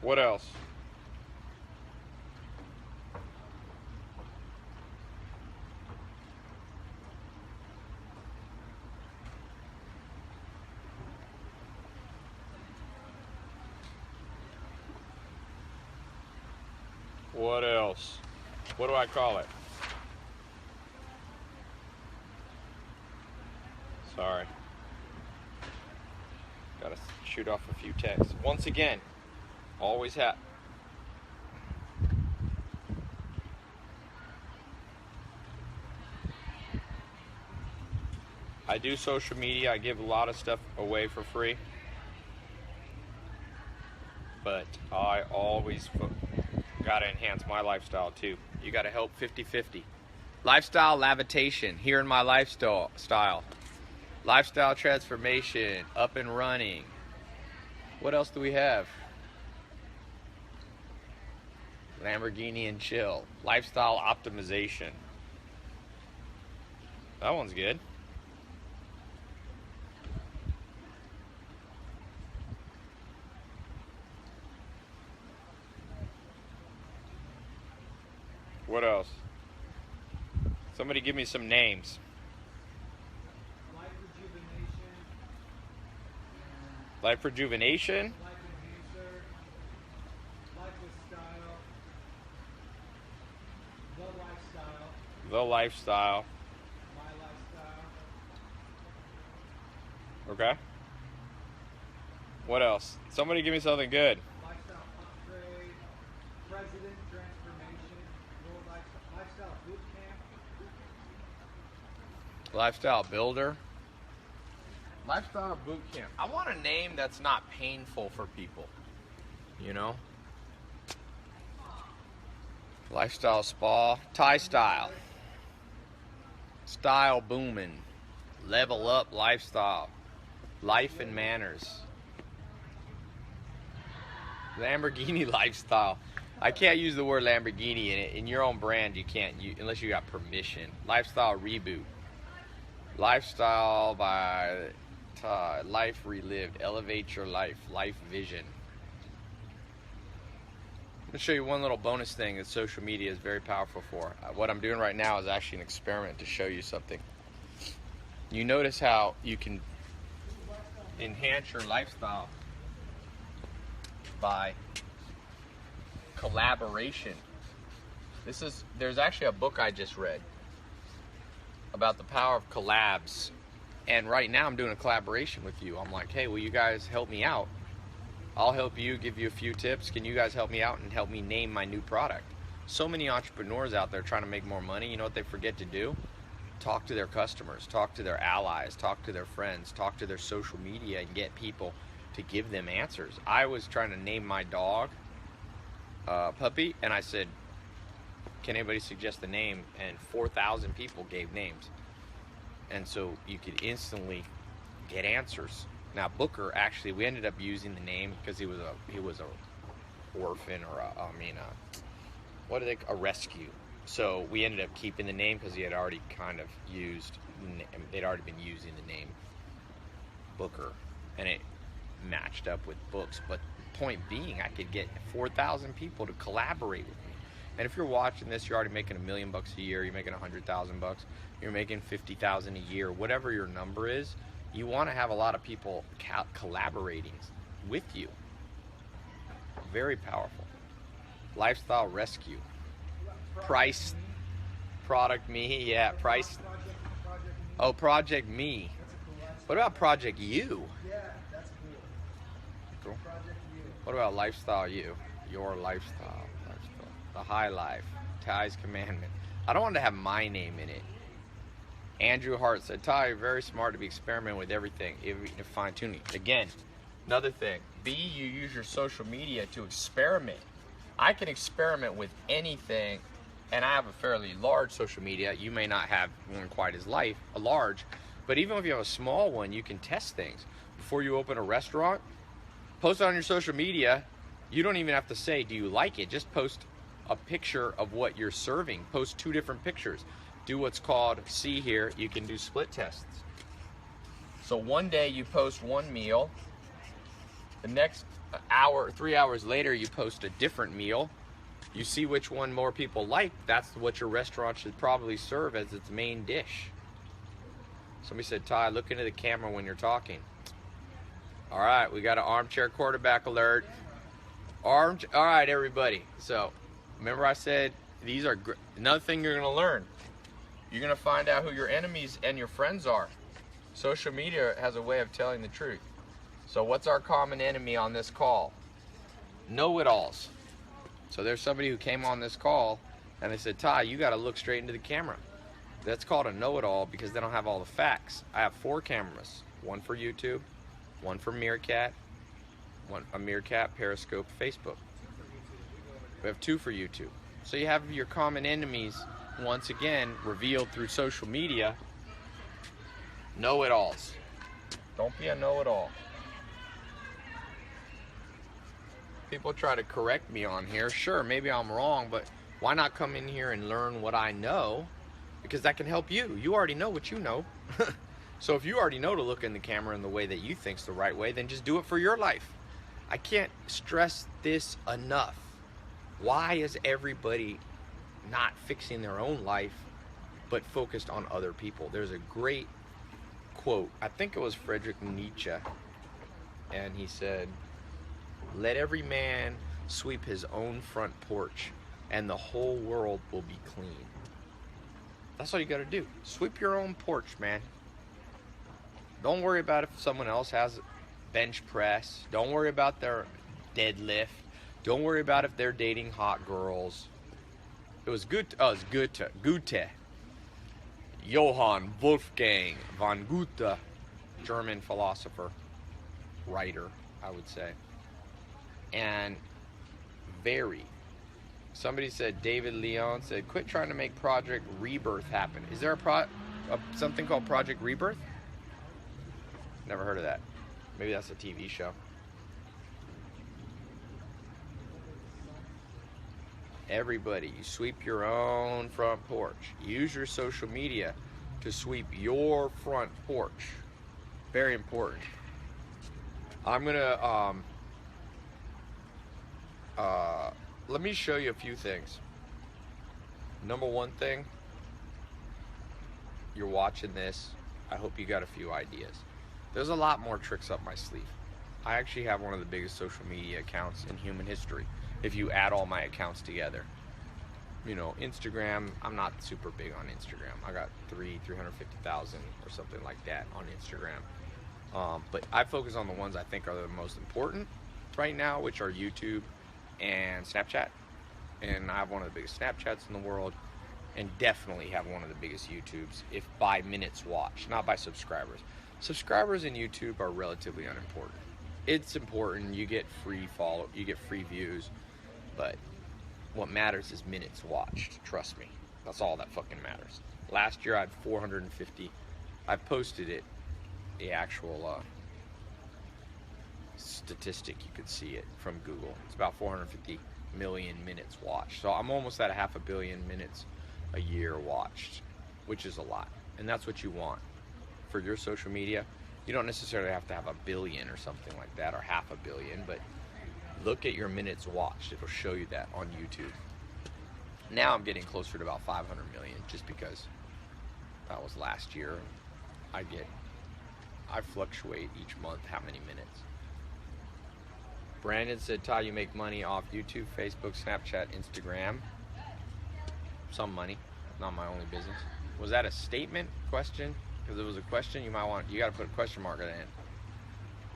What else? else? What do I call it? Sorry. Gotta shoot off a few texts. Once again, always have. I do social media. I give a lot of stuff away for free. But I always gotta enhance my lifestyle too. You gotta help 50-50. Lifestyle levitation, here in my lifestyle. Lifestyle transformation, up and running. What else do we have? Lamborghini and chill. Lifestyle optimization. That one's good. What else? Somebody give me some names. Life rejuvenation. Life rejuvenation. Life enhancer. Life with style. The lifestyle. The lifestyle. My lifestyle. Okay. What else? Somebody give me something good. Lifestyle upgrade. President transformation. World lifestyle boot camp. Lifestyle builder. Lifestyle boot camp. I want a name that's not painful for people. You know? Lifestyle spa. Thai style. Style booming. Level up lifestyle. Life and manners. Lamborghini lifestyle. I can't use the word Lamborghini in it. In your own brand, you can't use, unless you got permission. Lifestyle reboot. Lifestyle by life relived. Elevate your life. Life vision. I'm going to show you one little bonus thing that social media is very powerful for. What I'm doing right now is actually an experiment to show you something. You notice how you can enhance your lifestyle by collaboration. There's actually a book I just read about the power of collabs, and right now I'm doing a collaboration with you. I'm like, hey, will you guys help me out? I'll help you, give you a few tips. Can you guys help me out and help me name my new product? So many entrepreneurs out there trying to make more money. You know what they forget to do? Talk to their customers, talk to their allies, talk to their friends, talk to their social media, and get people to give them answers. I was trying to name my dog Puppy, and I said, can anybody suggest the name? And 4,000 people gave names. And so you could instantly get answers. Now Booker, actually, we ended up using the name because he was a orphan, or a rescue. So we ended up keeping the name because he had already kind of they'd already been using the name Booker, and it matched up with books. But the point being, I could get 4,000 people to collaborate with me. And if you're watching this, you're already making $1 million a year, you're making $100,000, you're making $50,000 a year, whatever your number is, you want to have a lot of people collaborating with you. Very powerful. Lifestyle rescue. Price, product me, yeah, price. Oh, Project Me. What about Project You? Yeah, that's cool. Cool. Project You. What about Lifestyle You? Your lifestyle. The high life. Ty's commandment. I don't want to have my name in it. Andrew Hart said, Ty, you're very smart to be experimenting with everything, even fine tuning. Again, another thing. B, you use your social media to experiment. I can experiment with anything, and I have a fairly large social media. You may not have one quite as large, but even if you have a small one, you can test things. Before you open a restaurant, post it on your social media. You don't even have to say, do you like it? Just post a picture of what you're serving. Post 2 different pictures. Do what's called, see here, you can do split tests. So one day you post one meal, the next 3 hours later you post a different meal. You see which one more people like. That's what your restaurant should probably serve as its main dish. Somebody said, Ty, look into the camera when you're talking. All right, we got an armchair quarterback alert. All right, everybody. So Remember I said these are another thing you're going to learn. You're going to find out who your enemies and your friends are. Social media has a way of telling the truth. So what's our common enemy on this call? Know-it-alls. So there's somebody who came on this call and they said, Tai, you got to look straight into the camera. That's called a know-it-all because they don't have all the facts. I have 4 cameras. One for YouTube, one for Meerkat, a Meerkat, Periscope, Facebook. We have 2 for YouTube. So you have your common enemies, once again, revealed through social media. Know-it-alls. Don't be a know-it-all. People try to correct me on here. Sure, maybe I'm wrong, but why not come in here and learn what I know? Because that can help you. You already know what you know. So if you already know to look in the camera in the way that you think's the right way, then just do it for your life. I can't stress this enough. Why is everybody not fixing their own life, but focused on other people? There's a great quote. I think it was Friedrich Nietzsche. And he said, let every man sweep his own front porch and the whole world will be clean. That's all you got to do. Sweep your own porch, man. Don't worry about if someone else has bench press. Don't worry about their deadlift. Don't worry about if they're dating hot girls. It was Goethe. Oh, it's Goethe. Johann Wolfgang von Goethe, German philosopher, writer, I would say. And somebody said, David Leon said, quit trying to make Project Rebirth happen. Is there something called Project Rebirth? Never heard of that. Maybe that's a TV show. Everybody, you sweep your own front porch. Use your social media to sweep your front porch. Very important. I'm gonna let me show you a few things. Number one thing, you're watching this. I hope you got a few ideas. There's a lot more tricks up my sleeve. I actually have one of the biggest social media accounts in human history. If you add all my accounts together. You know, Instagram, I'm not super big on Instagram. I got 350,000 or something like that on Instagram. But I focus on the ones I think are the most important right now, which are YouTube and Snapchat. And I have one of the biggest Snapchats in the world, and definitely have one of the biggest YouTubes, if by minutes watched, not by subscribers. Subscribers in YouTube are relatively unimportant. It's important, you get free you get free views, but what matters is minutes watched, trust me. That's all that fucking matters. Last year I had 450, I posted it, the actual statistic, you could see it from Google. It's about 450 million minutes watched. So I'm almost at 500 million minutes a year watched, which is a lot. And that's what you want for your social media. You don't necessarily have to have 1 billion or something like that, or 500 million, but look at your minutes watched. It'll show you that on YouTube. Now I'm getting closer to about 500 million, just because that was last year. I fluctuate each month how many minutes. Brandon said, Tai, you make money off YouTube, Facebook, Snapchat, Instagram. Some money, not my only business. Was that a statement question? Because it was a question, you got to put a question mark at the end.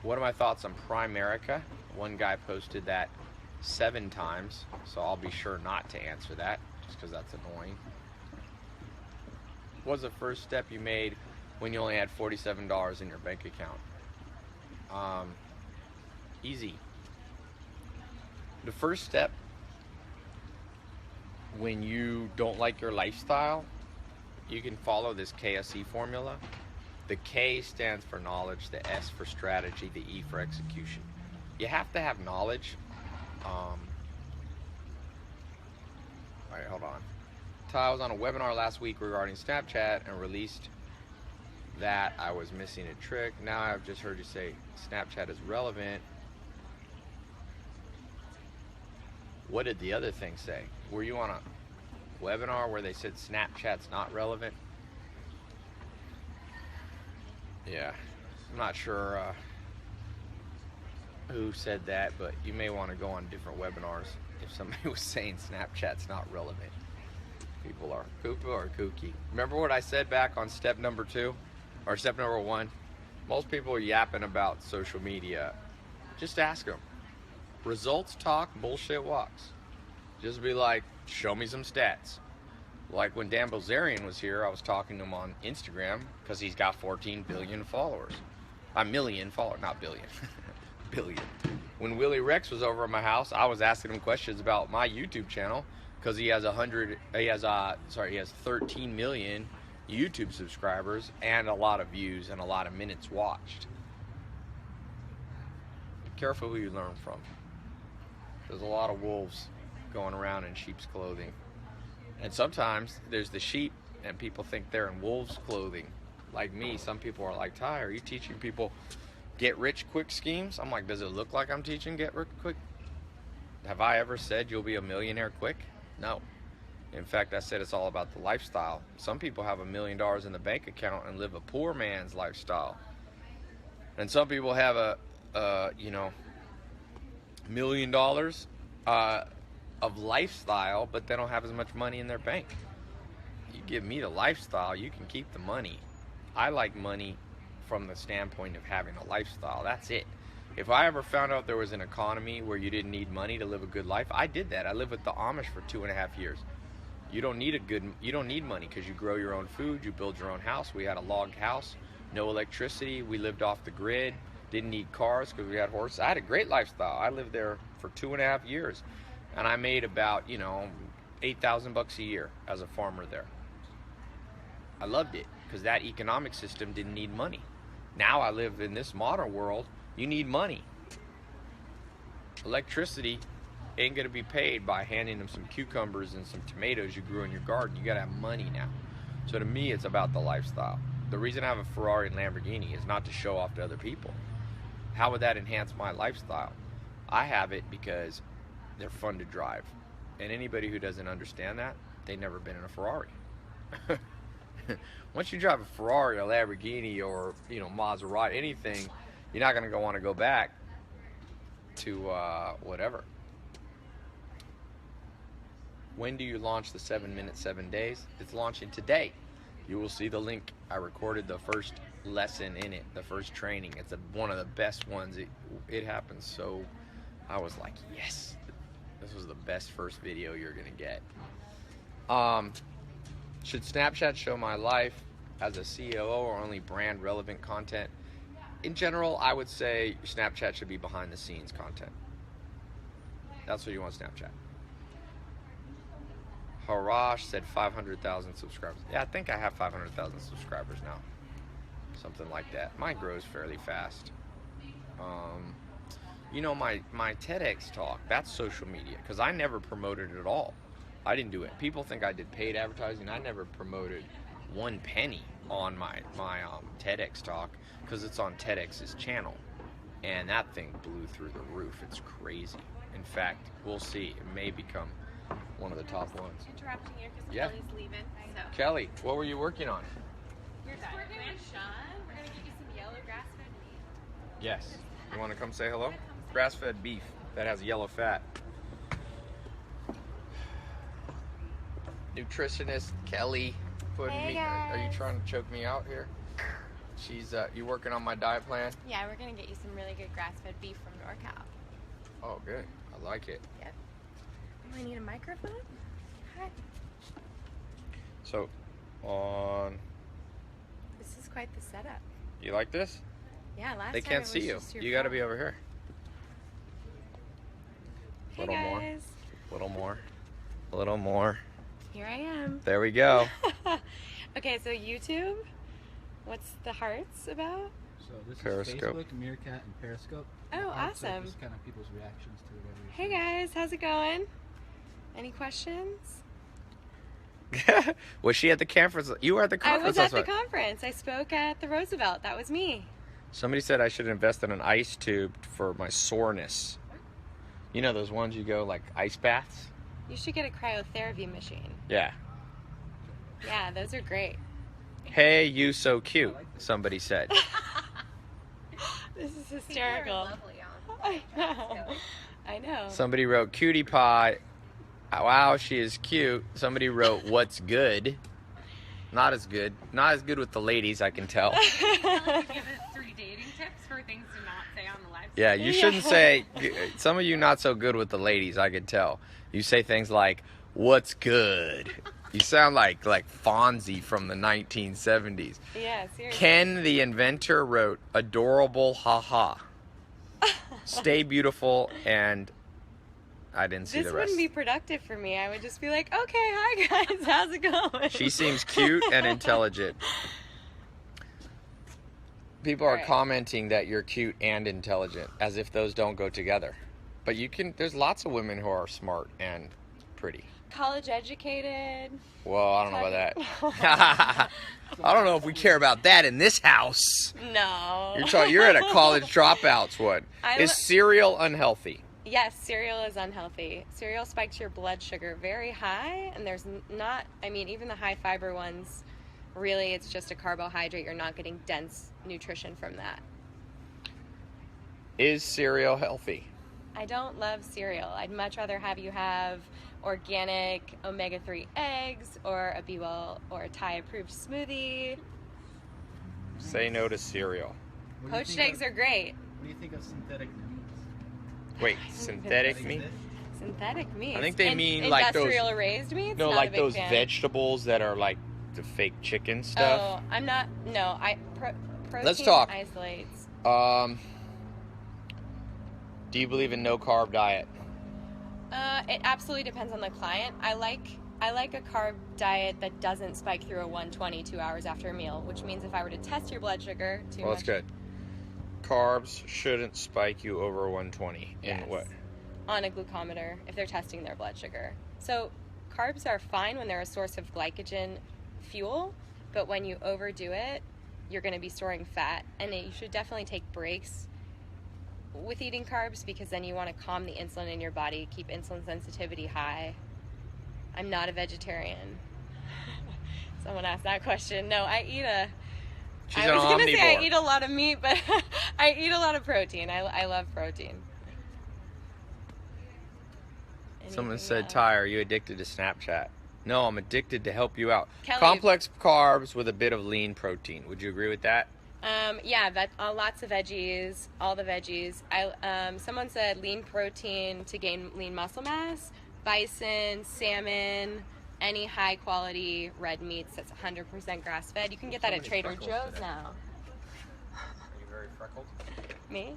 What are my thoughts on Primerica? One guy posted that 7 times, so I'll be sure not to answer that, just because that's annoying. What was the first step you made when you only had $47 in your bank account? Easy. The first step, when you don't like your lifestyle, you can follow this KSE formula. The K stands for knowledge, the S for strategy, the E for execution. You have to have knowledge. All right, hold on. I was on a webinar last week regarding Snapchat and released that I was missing a trick. Now I've just heard you say Snapchat is relevant. What did the other thing say? Were you on a webinar where they said Snapchat's not relevant? Yeah, I'm not sure who said that, but you may want to go on different webinars if somebody was saying Snapchat's not relevant. People are kooky. Remember what I said back on step number 2 or step number 1? Most people are yapping about social media. Just ask them. Results talk, bullshit walks. Just be like, show me some stats. Like when Dan Bilzerian was here, I was talking to him on Instagram because he's got 14 billion followers. A million followers, not billion. Billion. When Willie Rex was over at my house, I was asking him questions about my YouTube channel because he has 13 million YouTube subscribers and a lot of views and a lot of minutes watched. Be careful who you learn from. There's a lot of wolves going around in sheep's clothing. And sometimes there's the sheep and people think they're in wolves' clothing. Like me, some people are like, Tai, are you teaching people get rich quick schemes? I'm like, does it look like I'm teaching get rich quick? Have I ever said you'll be a millionaire quick? No. In fact, I said it's all about the lifestyle. Some people have $1 million in the bank account and live a poor man's lifestyle. And some people have a $1 million of lifestyle, but they don't have as much money in their bank. You give me the lifestyle, you can keep the money. I like money from the standpoint of having a lifestyle. That's it. If I ever found out there was an economy where you didn't need money to live a good life, I did that. I lived with the Amish for 2.5 years. You don't need money because you grow your own food, you build your own house. We had a log house, no electricity. We lived off the grid, didn't need cars because we had horses. I had a great lifestyle. I lived there for 2.5 years, and I made about $8,000 a year as a farmer there. I loved it because that economic system didn't need money. Now I live in this modern world. You need money. Electricity ain't gonna be paid by handing them some cucumbers and some tomatoes you grew in your garden. You gotta have money now. So to me, it's about the lifestyle. The reason I have a Ferrari and Lamborghini is not to show off to other people. How would that enhance my lifestyle? I have it because they're fun to drive. And anybody who doesn't understand that, they've never been in a Ferrari. Once you drive a Ferrari, a Lamborghini, or Maserati, anything, you're not going to want to go back to whatever. When do you launch the 7 Minute 7 Days? It's launching today. You will see the link. I recorded the first lesson in it, the first training. It's one of the best ones. It happens so. I was like, yes, this was the best first video you're going to get. Should Snapchat show my life as a COO or only brand relevant content? In general, I would say Snapchat should be behind the scenes content. That's what you want Snapchat. Harash said 500,000 subscribers. Yeah, I think I have 500,000 subscribers now. Something like that. Mine grows fairly fast. My TEDx talk, that's social media, because I never promoted it at all. I didn't do it. People think I did paid advertising. I never promoted 1 penny on my TEDx talk because it's on TEDx's channel, and that thing blew through the roof. It's crazy. In fact, we'll see. It may become one of the top ones. Interrupting you because Yeah. Kelly's leaving. So. Kelly, what were you working on? We're just working with Sean. We're gonna get you some yellow grass-fed meat. Yes. You want to come say hello? Grass-fed beef that has yellow fat. Nutritionist Kelly putting Hey, me. Are you guys. trying to choke me out here? She's you working on my diet plan? Yeah, we're gonna get you some really good grass-fed beef from NorCal. Oh, good. I like it. Yep. Oh, I need a microphone? Hi. So, on. This is quite the setup. You like this? Yeah, last They time can't it see was you. just your You got to phone. be over here. Hey Little more. guys. Little more. A little more. Here I am. There we go. Okay, so YouTube, what's the hearts about? So this Periscope. is Facebook, Meerkat, and Periscope. Oh, Hearts are awesome. Just kind of people's reactions to whatever. Hey guys, how's it going? Any questions? Was she at the conference? You were at the I conference. was at last the night. conference. I spoke at the Roosevelt. That was me. Somebody said I should invest in an ice tube for my soreness. You know those ones you go like ice baths? You should get a cryotherapy machine. Yeah. Yeah, those are great. Hey, you so cute, somebody said. This is hysterical. Lovely on. I know. I know. Somebody wrote cutie pie. Wow, she is cute. Somebody wrote what's good. Not as good. Not as good with the ladies, I can tell. Give us 3 dating tips for things to not say on the live. Yeah, you shouldn't say. Some of you not so good with the ladies, I can tell. You say things like "What's good." You sound like Fonzie from the 1970s. Yeah, seriously. Ken, the inventor, wrote adorable, haha. Stay beautiful, and I didn't see This the rest. wouldn't be productive for me. I would just be like, okay, hi guys, how's it going? She seems cute and intelligent. People are Right. commenting that you're cute and intelligent, as if those don't go together. But there's lots of women who are smart and pretty. College educated. Well, I don't know about that. I don't know if we care about that in this house. No. You're at a college dropouts one. I Is lo- cereal unhealthy? Yes, cereal is unhealthy. Cereal spikes your blood sugar very high, and there's not, I mean, even the high fiber ones, really, it's just a carbohydrate. You're not getting dense nutrition from that. Is cereal healthy? I don't love cereal. I'd much rather have you have organic omega-3 eggs or a B-Well or a Thai approved smoothie. Say no to cereal. What do you Poached think eggs of- are great. What do you think of synthetic meats? Wait, synthetic That meat? exist? Synthetic meats. I think they mean like those- industrial raised meats. No, Not like a big those fan. vegetables that are like the fake chicken stuff. Oh, I'm not. No, protein Let's talk. isolates. Do you believe in no carb diet? It absolutely depends on the client. I like a carb diet that doesn't spike through a 120 2 hours after a meal, which means if I were to test your blood sugar too Well, much. that's good. Carbs shouldn't spike you over 120. In Yes. what? On a glucometer if they're testing their blood sugar. So carbs are fine when they're a source of glycogen fuel, but when you overdo it, you're going to be storing fat, and you should definitely take breaks with eating carbs because then you want to calm the insulin in your body, keep insulin sensitivity high. I'm not a vegetarian. Someone asked that question. No, I eat a... She's I an was going to say I omnivore. eat a lot of meat, but I eat a lot of protein. I love protein. Someone Anything said, else? Ty, are you addicted to Snapchat? No, I'm addicted to help you out. Kelly- Complex carbs with a bit of lean protein. Would you agree with that? Yeah, lots of veggies, all the veggies. Someone said lean protein to gain lean muscle mass, bison, salmon, any high quality red meats that's 100% grass fed. You can get that at Trader Joe's now. Are you very freckled? Me?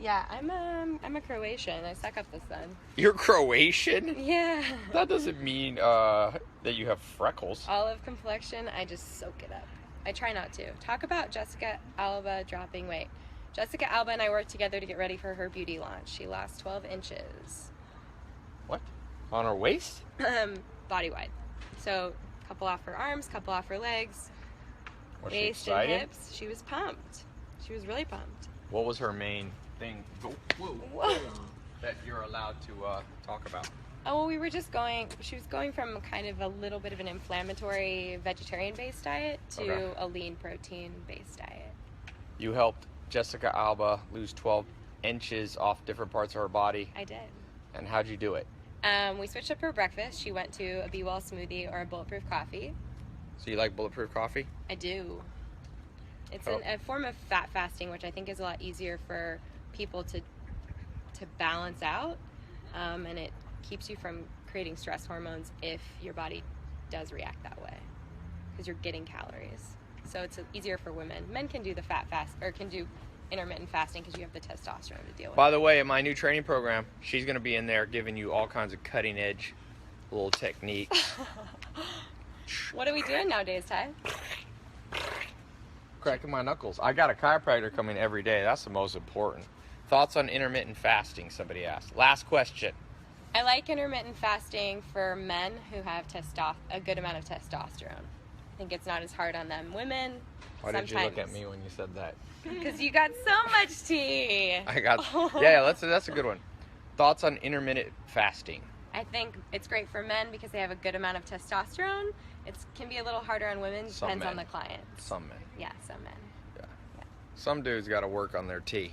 Yeah, I'm a Croatian. I suck up the sun. You're Croatian? Yeah. That doesn't mean that you have freckles. Olive complexion, I just soak it up. I try not to. Talk about Jessica Alba dropping weight. Jessica Alba and I worked together to get ready for her beauty launch. She lost 12 inches. What? On her waist? Body wide. So, couple off her arms, couple off her legs, Was she waist and excited? hips. She was pumped. She was really pumped. What was her main thing Whoa. that you're allowed to talk about? Oh, well, she was going from kind of a little bit of an inflammatory vegetarian-based diet to Okay. a lean protein-based diet. You helped Jessica Alba lose 12 inches off different parts of her body. I did. And how'd you do it? We switched up her breakfast. She went to a B-Well smoothie or a bulletproof coffee. So you like bulletproof coffee? I do. It's Oh. a form of fat fasting, which I think is a lot easier for people to balance out, and it keeps you from creating stress hormones if your body does react that way, because you're getting calories. So it's easier for women. Men can do the fat fast or can do intermittent fasting because you have the testosterone to deal with. By the way, in my new training program, she's going to be in there giving you all kinds of cutting edge little techniques. What are we doing nowadays, Ty? Cracking my knuckles. I got a chiropractor coming every day. That's the most important. Thoughts on intermittent fasting, somebody asked. Last question. I like intermittent fasting for men who have a good amount of testosterone. I think it's not as hard on them. Women, Why sometimes. did you look at me when you said that? Because you got so much tea. I got. Yeah, that's a good one. Thoughts on intermittent fasting. I think it's great for men because they have a good amount of testosterone. It can be a little harder on women. Some Depends on men. the client. Some men. Yeah, some men. Some dudes got to work on their tea.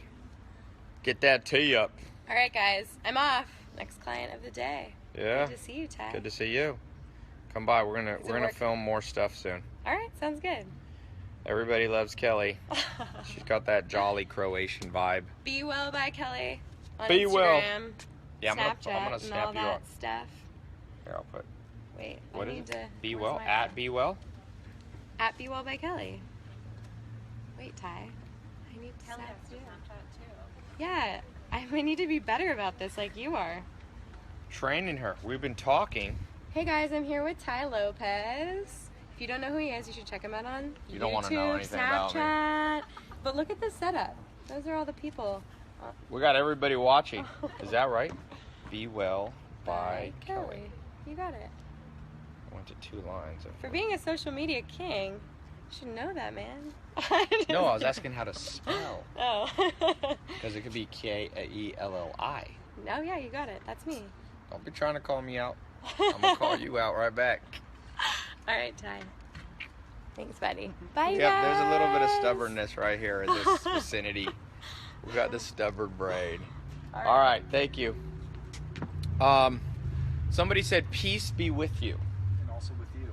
Get that tea up. All right, guys, I'm off. Next client of the day. Yeah. Good to see you, Ty. Good to see you. Come by. We're Does it gonna work? film more stuff soon. All right, sounds good. Everybody loves Kelly. She's got that jolly Croatian vibe. Be well by Kelly on Be Instagram, well. Yeah, Snapchat, I'm gonna and snap all you that up. stuff. Here, I'll put. Wait, What I is need it? to. Be where's well. my At phone? Be well. At Be Well by Kelly. Wait, Ty. I need to Kelly snap has to you. Snapchat too. Yeah, I need to be better about this, like you are. Training her. We've been talking. Hey guys, I'm here with Tai Lopez. If you don't know who he is, you should check him out on You YouTube, don't wanna know anything about me. Snapchat. But look at this setup. Those are all the people. We got everybody watching. Is that right? Be well by By Kelly. You got it. I went to 2 lines. For being a social media king, you should know that, man. No, I was asking how to spell. Oh. Because it could be Kelli. No, yeah, you got it. That's me. Don't be trying to call me out. I'm going to call you out right back. All right, Ty. Thanks, buddy. Bye, Yep, guys. there's a little bit of stubbornness right here in this vicinity. We've got the stubborn brain. All right, thank you. Somebody said, peace be with you. And also with you.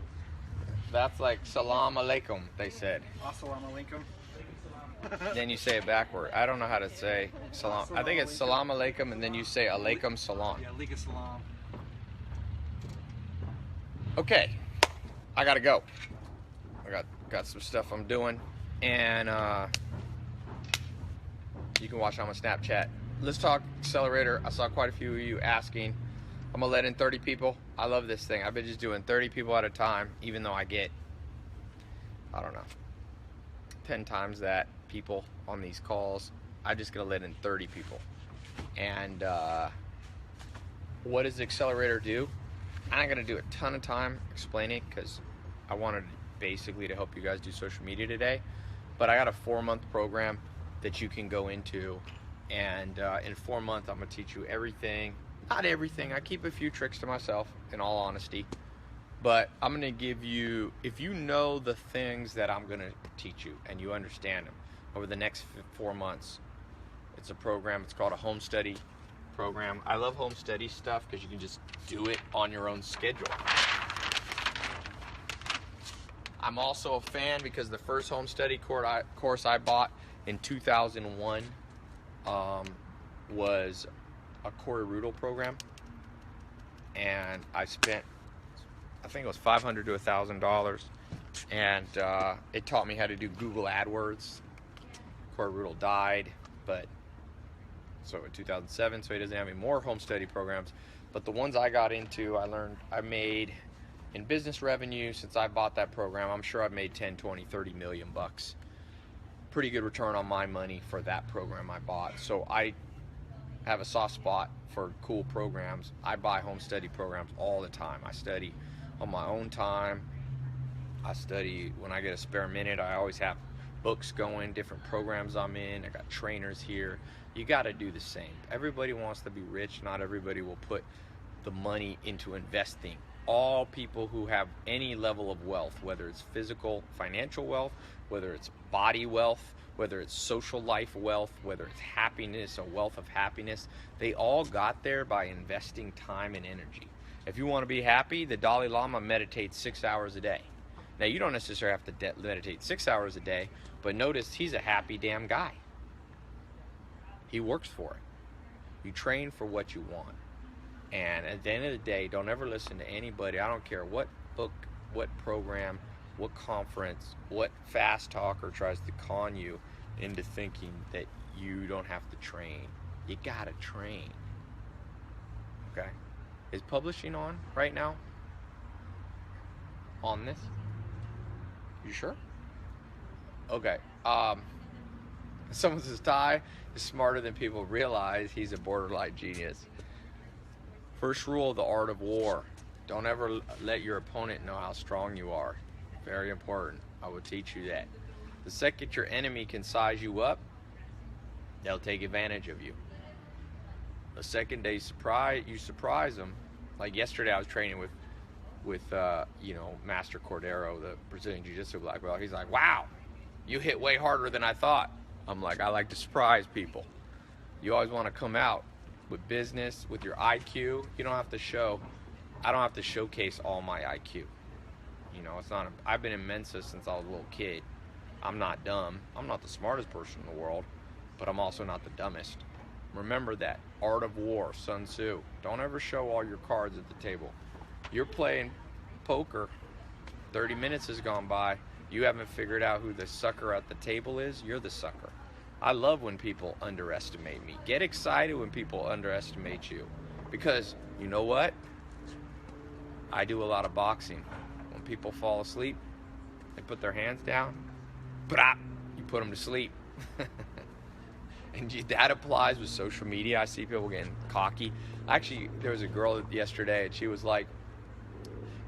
That's like salam alaikum, they said. Assalamu alaikum. Then you say it backward. I don't know how to say salam. I think it's salam alaikum, and then you say alaikum salam. Yeah, Liga Salam. Okay, I gotta go. I got some stuff I'm doing, and you can watch on my Snapchat. Let's talk accelerator. I saw quite a few of you asking. I'm gonna let in 30 people. I love this thing. I've been just doing 30 people at a time, even though I get, I don't know, 10 times that people on these calls. I'm just gonna let in 30 people. And what does the accelerator do? I'm not gonna do a ton of time explaining because I wanted basically to help you guys do social media today. But I got a 4-month program that you can go into, and in 4 months I'm gonna teach you everything. Not everything. I keep a few tricks to myself, in all honesty. But I'm gonna give you, if you know the things that I'm gonna teach you and you understand them over the next 4 months, it's a program. It's called a home study program. I love home study stuff because you can just do it on your own schedule. I'm also a fan because the first home study course I bought in 2001 was a Corey Rudel program, and I spent, I think it was $500 to $1,000, and it taught me how to do Google AdWords. Corey Rudel died, but so in 2007, so he doesn't have any more home study programs. But the ones I got into, I made in business revenue since I bought that program. I'm sure I've made 10, 20, 30 million bucks. Pretty good return on my money for that program I bought. So I have a soft spot for cool programs. I buy home study programs all the time. I study on my own time. I study when I get a spare minute. I always have books going, different programs I'm in. I got trainers here. You got to do the same. Everybody wants to be rich. Not everybody will put the money into investing. All people who have any level of wealth, whether it's physical, financial wealth, whether it's body wealth, whether it's social life wealth, whether it's happiness, a wealth of happiness, they all got there by investing time and energy. If you want to be happy, the Dalai Lama meditates 6 hours a day. Now, you don't necessarily have to meditate 6 hours a day, but notice he's a happy damn guy. He works for it. You train for what you want. And at the end of the day, don't ever listen to anybody. I don't care what book, what program, what conference, what fast talker tries to con you into thinking that you don't have to train. You gotta train. Okay? Is publishing on right now? On this? You sure? Okay. Someone says Ty is smarter than people realize. He's a borderline genius. First rule of the art of war: don't ever let your opponent know how strong you are. Very important. I will teach you that. The second your enemy can size you up, they'll take advantage of you. The second they surprise them. Like yesterday, I was training with Master Cordero, the Brazilian Jiu-Jitsu black belt. He's like, "Wow, you hit way harder than I thought." I'm like, I like to surprise people. You always want to come out with business, with your IQ. You don't have to show, I don't have to showcase all my IQ. You know, it's not, I've been in Mensa since I was a little kid. I'm not dumb. I'm not the smartest person in the world, but I'm also not the dumbest. Remember that. Art of War, Sun Tzu. Don't ever show all your cards at the table. You're playing poker. 30 minutes has gone by. You haven't figured out who the sucker at the table is. You're the sucker. I love when people underestimate me. Get excited when people underestimate you. Because, you know what? I do a lot of boxing. When people fall asleep, they put their hands down. You put them to sleep. And that applies with social media. I see people getting cocky. Actually, there was a girl yesterday, and she was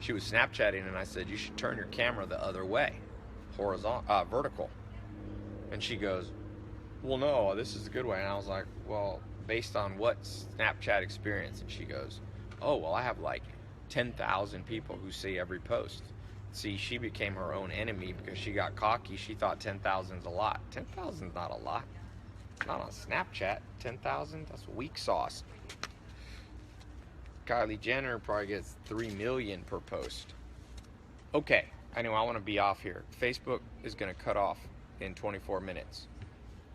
Snapchatting, and I said, you should turn your camera the other way, vertical. And she goes, well, no, this is a good way. And I was like, well, based on what Snapchat experience? And she goes, oh, well, I have like 10,000 people who see every post. See, she became her own enemy because she got cocky. She thought 10,000 is a lot. 10,000 is not a lot. Not on Snapchat. 10,000, that's weak sauce. Kylie Jenner probably gets 3 million per post. Okay, anyway, I want to be off here. Facebook is going to cut off in 24 minutes.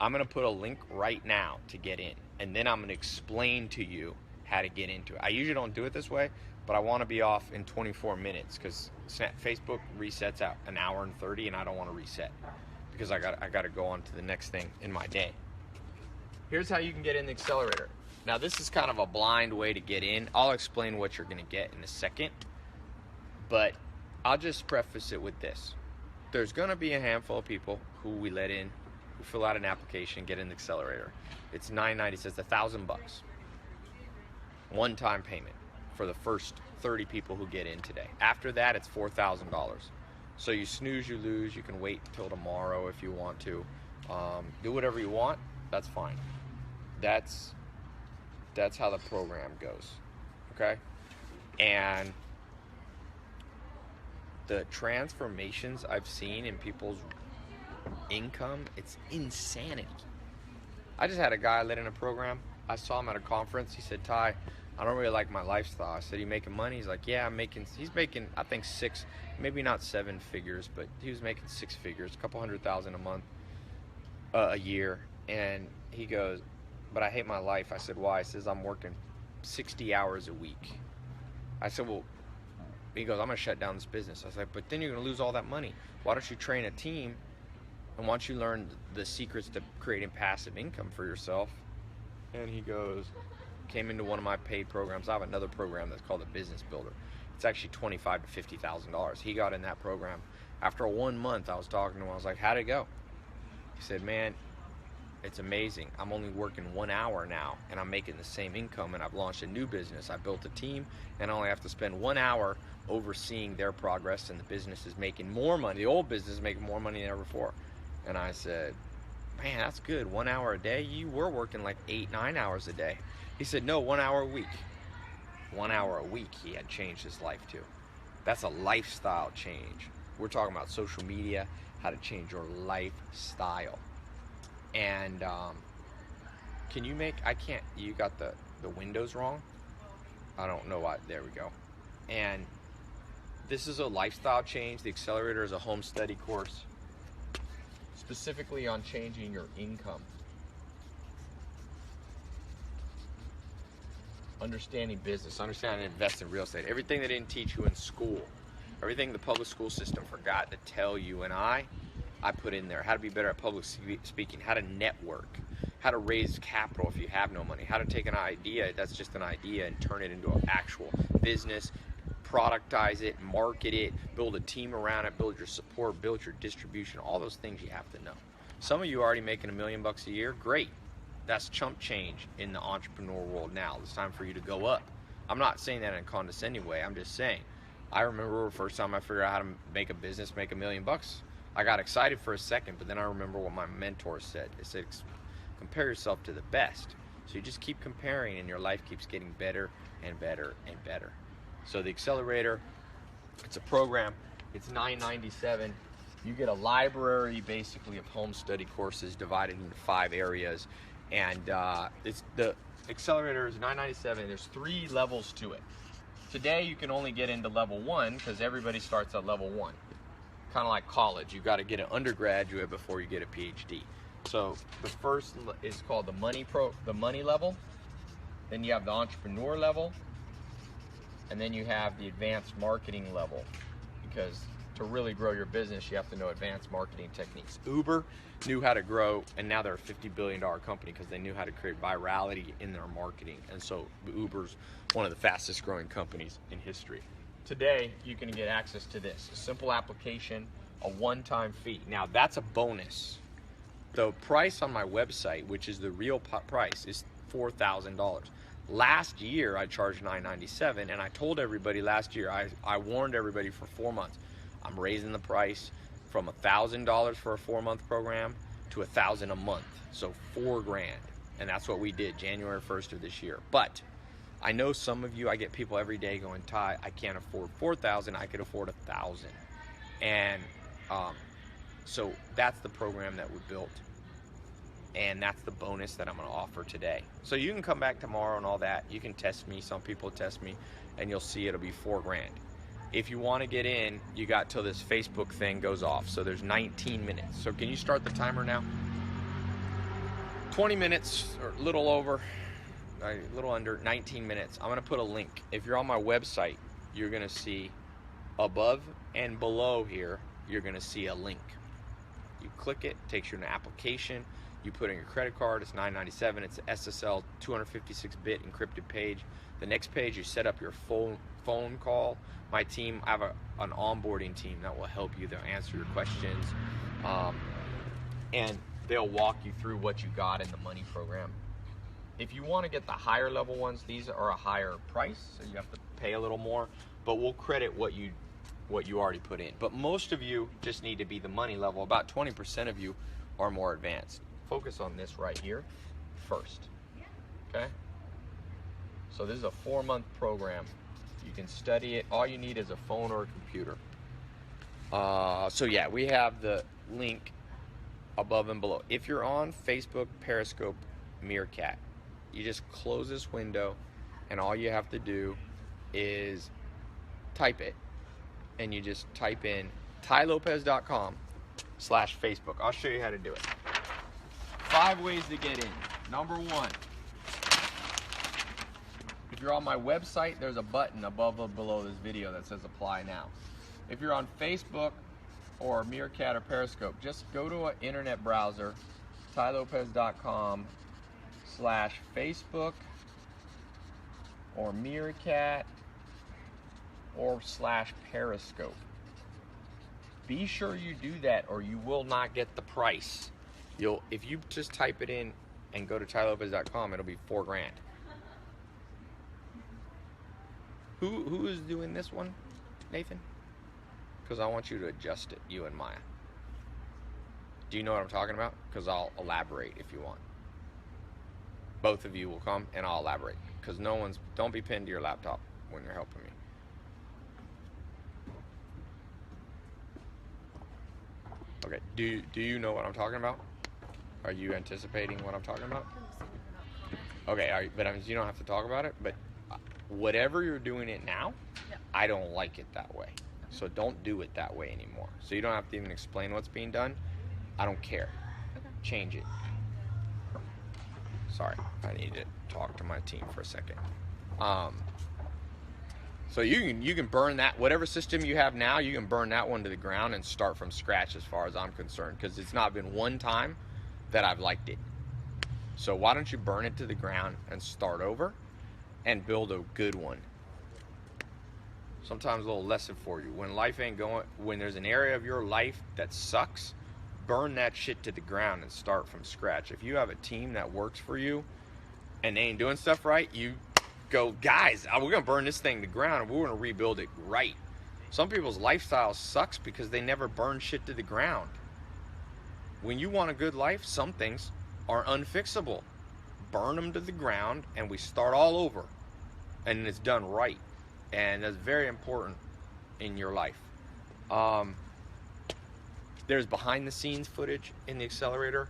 I'm going to put a link right now to get in, and then I'm going to explain to you how to get into it. I usually don't do it this way, but I want to be off in 24 minutes because Facebook resets out an hour and 30, and I don't want to reset because I got to go on to the next thing in my day. Here's how you can get in the accelerator. Now, this is kind of a blind way to get in. I'll explain what you're going to get in a second, but I'll just preface it with this. There's going to be a handful of people who we let in, who fill out an application, get in the accelerator. It's $9.90, it's $1,000. One-time payment for the first 30 people who get in today. After that, it's $4,000. So you snooze, you lose. You can wait until tomorrow if you want to. Do whatever you want. That's fine. That's how the program goes. Okay? And the transformations I've seen in people's income, it's insanity. I just had a guy let in a program. I saw him at a conference. He said, Tai, I don't really like my lifestyle. I said, you making money? He's like, yeah, he's making, I think 6, maybe not 7 figures, but he was making 6 figures, a couple $100,000 a month, a year. And he goes, but I hate my life. I said, why? He says, I'm working 60 hours a week. I said, well, he goes, I'm going to shut down this business. I was like, but then you're going to lose all that money. Why don't you train a team? And why don't you learn the secrets to creating passive income for yourself? And he goes, came into one of my paid programs. I have another program that's called a Business Builder. It's actually $25,000 to $50,000. He got in that program. After 1 month, I was talking to him. I was like, how'd it go? He said, man, it's amazing. I'm only working 1 hour now, and I'm making the same income, and I've launched a new business. I built a team, and I only have to spend 1 hour overseeing their progress, and the business is making more money. The old business is making more money than ever before. And I said, man, that's good. 1 hour a day? You were working like 8-9 hours a day. He said, no, 1 hour a week. 1 hour a week he had changed his life to. That's a lifestyle change. We're talking about social media, how to change your lifestyle. And can you make, you got the windows wrong? I don't know why, there we go. And this is a lifestyle change. The accelerator is a home study course specifically on changing your income. Understanding business, understanding invest in real estate. Everything they didn't teach you in school, everything the public school system forgot to tell you and I put in there. How to be better at public speaking, how to network, how to raise capital if you have no money, how to take an idea that's just an idea and turn it into an actual business, productize it, market it, build a team around it, build your support, build your distribution, all those things you have to know. Some of you are already making $1 million a year. Great. That's chump change in the entrepreneur world now. It's time for you to go up. I'm not saying that in a condescending way. I'm just saying, I remember the first time I figured out how to make a business, make $1 million. I got excited for a second, but then I remember what my mentor said. It said, compare yourself to the best. So you just keep comparing and your life keeps getting better and better and better. So the accelerator, it's a program. It's $9.97. You get a library basically of home study courses divided into 5 areas. And it's accelerator is $9.97. There's 3 levels to it. Today you can only get into level 1 because everybody starts at level 1. Kind of like college. You've got to get an undergraduate before you get a PhD. So the first is called the money level. Then you have the entrepreneur level. And then you have the advanced marketing level, because to really grow your business, you have to know advanced marketing techniques. Uber knew how to grow, and now they're a $50 billion company because they knew how to create virality in their marketing. And so Uber's one of the fastest growing companies in history. Today, you can get access to this. A simple application, a one-time fee. Now, that's a bonus. The price on my website, which is the real price, is $4,000. Last year, I charged $997, and I told everybody last year, I warned everybody for 4 months, I'm raising the price from $1,000 for a 4-month program to $1,000 a month, so $4,000, and that's what we did January 1st of this year. But I know some of you, I get people every day going, Tai, I can't afford $4,000, I could afford $1,000, and so that's the program that we built. And that's the bonus that I'm going to offer today. So you can come back tomorrow and all that. You can test me. Some people test me, and you'll see it'll be $4,000. If you want to get in, you got till this Facebook thing goes off. So there's 19 minutes. So can you start the timer now? 20 minutes or a little over, a little under 19 minutes. I'm going to put a link. If you're on my website, you're going to see above and below here, you're going to see a link. You click it, takes you to an application. You put in your credit card, it's $997, it's an SSL 256-bit encrypted page. The next page, you set up your phone call. My team, I have an onboarding team that will help you. They'll answer your questions, and they'll walk you through what you got in the money program. If you want to get the higher level ones, these are a higher price, so you have to pay a little more, but we'll credit what you already put in. But most of you just need to be the money level. About 20% of you are more advanced. Focus on this right here first, okay? So this is a 4-month program. You can study it. All you need is a phone or a computer. So yeah, we have the link above and below. If you're on Facebook, Periscope, Meerkat, you just close this window, and all you have to do is type it, and you just type in tailopez.com/Facebook. I'll show you how to do it. 5 ways to get in. Number 1, if you're on my website, there's a button above or below this video that says apply now. If you're on Facebook or Meerkat or Periscope, just go to an internet browser, tailopez.com/Facebook or Meerkat or /Periscope. Be sure you do that, or you will not get the price. If you just type it in and go to tailopez.com, it'll be $4,000. Who is doing this one, Nathan? Because I want you to adjust it, you and Maya. Do you know what I'm talking about? Because I'll elaborate if you want. Both of you will come and I'll elaborate. Because don't be pinned to your laptop when you're helping me. Okay, do you know what I'm talking about? Are you anticipating what I'm talking about? Okay, but you don't have to talk about it, but whatever you're doing it now, I don't like it that way. So don't do it that way anymore. So you don't have to even explain what's being done. I don't care. Change it. Sorry, I need to talk to my team for a second. So you can burn that, whatever system you have now, you can burn that one to the ground and start from scratch as far as I'm concerned, because it's not been one time that I've liked it. So why don't you burn it to the ground and start over and build a good one? Sometimes a little lesson for you. When life ain't going, when there's an area of your life that sucks, burn that shit to the ground and start from scratch. If you have a team that works for you and they ain't doing stuff right, you go, guys, we're gonna burn this thing to the ground and we're gonna rebuild it right. Some people's lifestyle sucks because they never burn shit to the ground. When you want a good life, some things are unfixable. Burn them to the ground and we start all over, and it's done right. And that's very important in your life. There's behind the scenes footage in the accelerator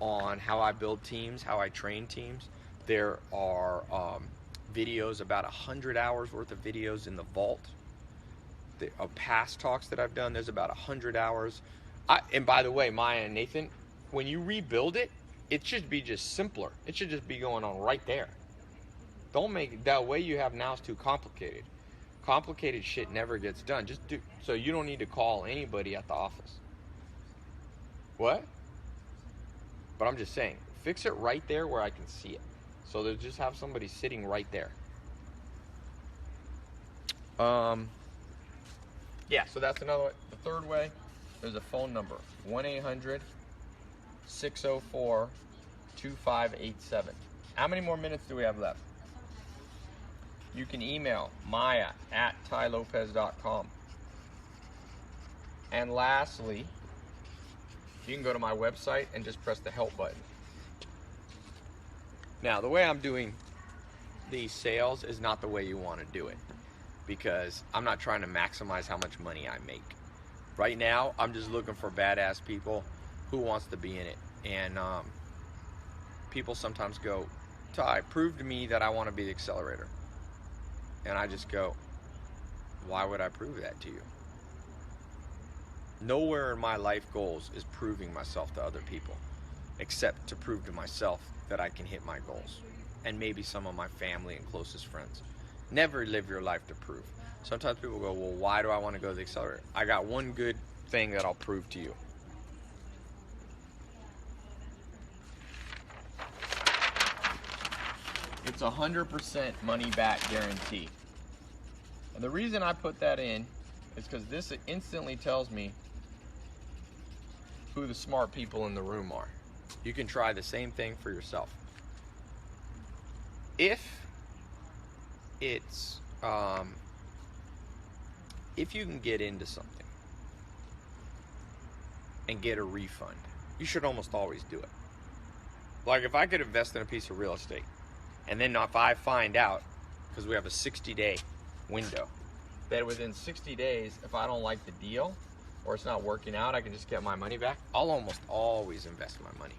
on how I build teams, how I train teams. There are videos, about 100 hours worth of videos in the vault. Of past talks that I've done, there's about 100 hours. And by the way, Maya and Nathan, when you rebuild it, it should be just simpler. It should just be going on right there. Don't make it, that way you have now is too complicated. Complicated shit never gets done. Just do, so you don't need to call anybody at the office. What? But I'm just saying, fix it right there where I can see it. So they'll just have somebody sitting right there. Yeah, so that's another way. The third way, there's a phone number, 1-800-604-2587. How many more minutes do we have left? You can email maya@tailopez.com. And lastly, you can go to my website and just press the help button. Now, the way I'm doing these sales is not the way you want to do it, because I'm not trying to maximize how much money I make. Right now, I'm just looking for badass people who wants to be in it. And people sometimes go, Tai, prove to me that I want to be the accelerator. And I just go, why would I prove that to you? Nowhere in my life goals is proving myself to other people, except to prove to myself that I can hit my goals, and maybe some of my family and closest friends. Never live your life to prove. Sometimes people go, well, why do I want to go to the accelerator? I got one good thing that I'll prove to you. It's 100% money back guarantee. And the reason I put that in is because this instantly tells me who the smart people in the room are. You can try the same thing for yourself. If it's, if you can get into something and get a refund, you should almost always do it. Like if I could invest in a piece of real estate, and then if I find out, because we have a 60-day window, that within 60 days, if I don't like the deal or it's not working out, I can just get my money back, I'll almost always invest my money.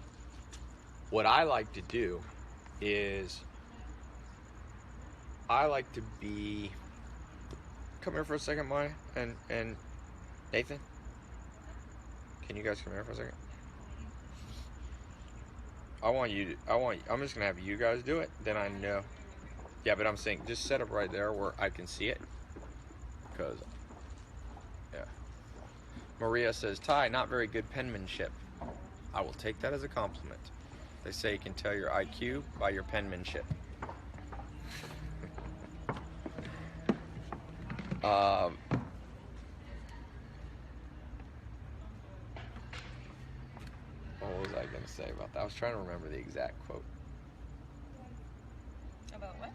What I like to do is I like to be, come here for a second, Maya and Nathan. Can you guys come here for a second? I'm just gonna have you guys do it, then I know. Yeah, but I'm saying just set up right there where I can see it. Because, yeah. Maria says, Tai, not very good penmanship. I will take that as a compliment. They say you can tell your IQ by your penmanship. What was I going to say about that? I was trying to remember the exact quote. About what?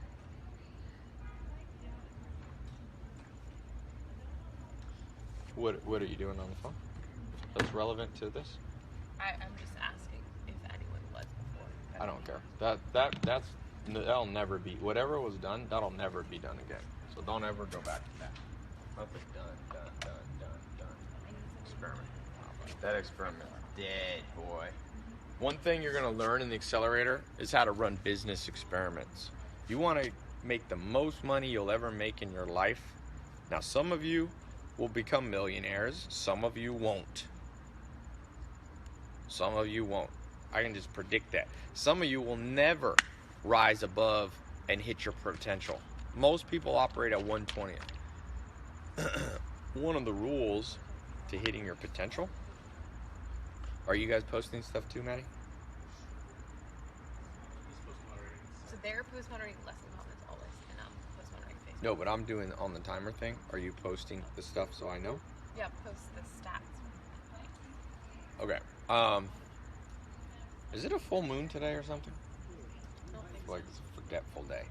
What are you doing on the phone that's relevant to this? I'm just asking if anyone was before. I don't care. That'll never be, whatever was done, that'll never be done again. So don't ever go back to that. Nothing done. Experiment. That experiment's dead, boy. One thing you're gonna learn in the accelerator is how to run business experiments. You wanna make the most money you'll ever make in your life. Now, some of you will become millionaires, some of you won't. Some of you won't. I can just predict that. Some of you will never rise above and hit your potential. Most people operate at 1/20th. One of the rules to hitting your potential. Are you guys posting stuff too, Maddie? So they're post moderating less than comments always, and I'm post moderating Facebook. No, but I'm doing on the timer thing. Are you posting the stuff so I know? Yeah, post the stats. Okay. Is it a full moon today or something? I don't think Like it's a forgetful day.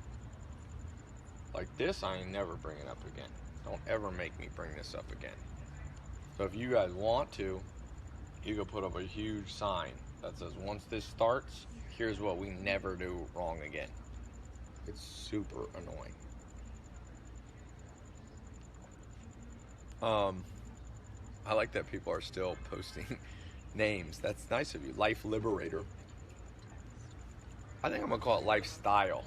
Like this, I ain't never bring it up again. Don't ever make me bring this up again. So if you guys want to, you can put up a huge sign that says, once this starts, here's what we never do wrong again. It's super annoying. I like that people are still posting names. That's nice of you. Life Liberator. I think I'm gonna call it lifestyle.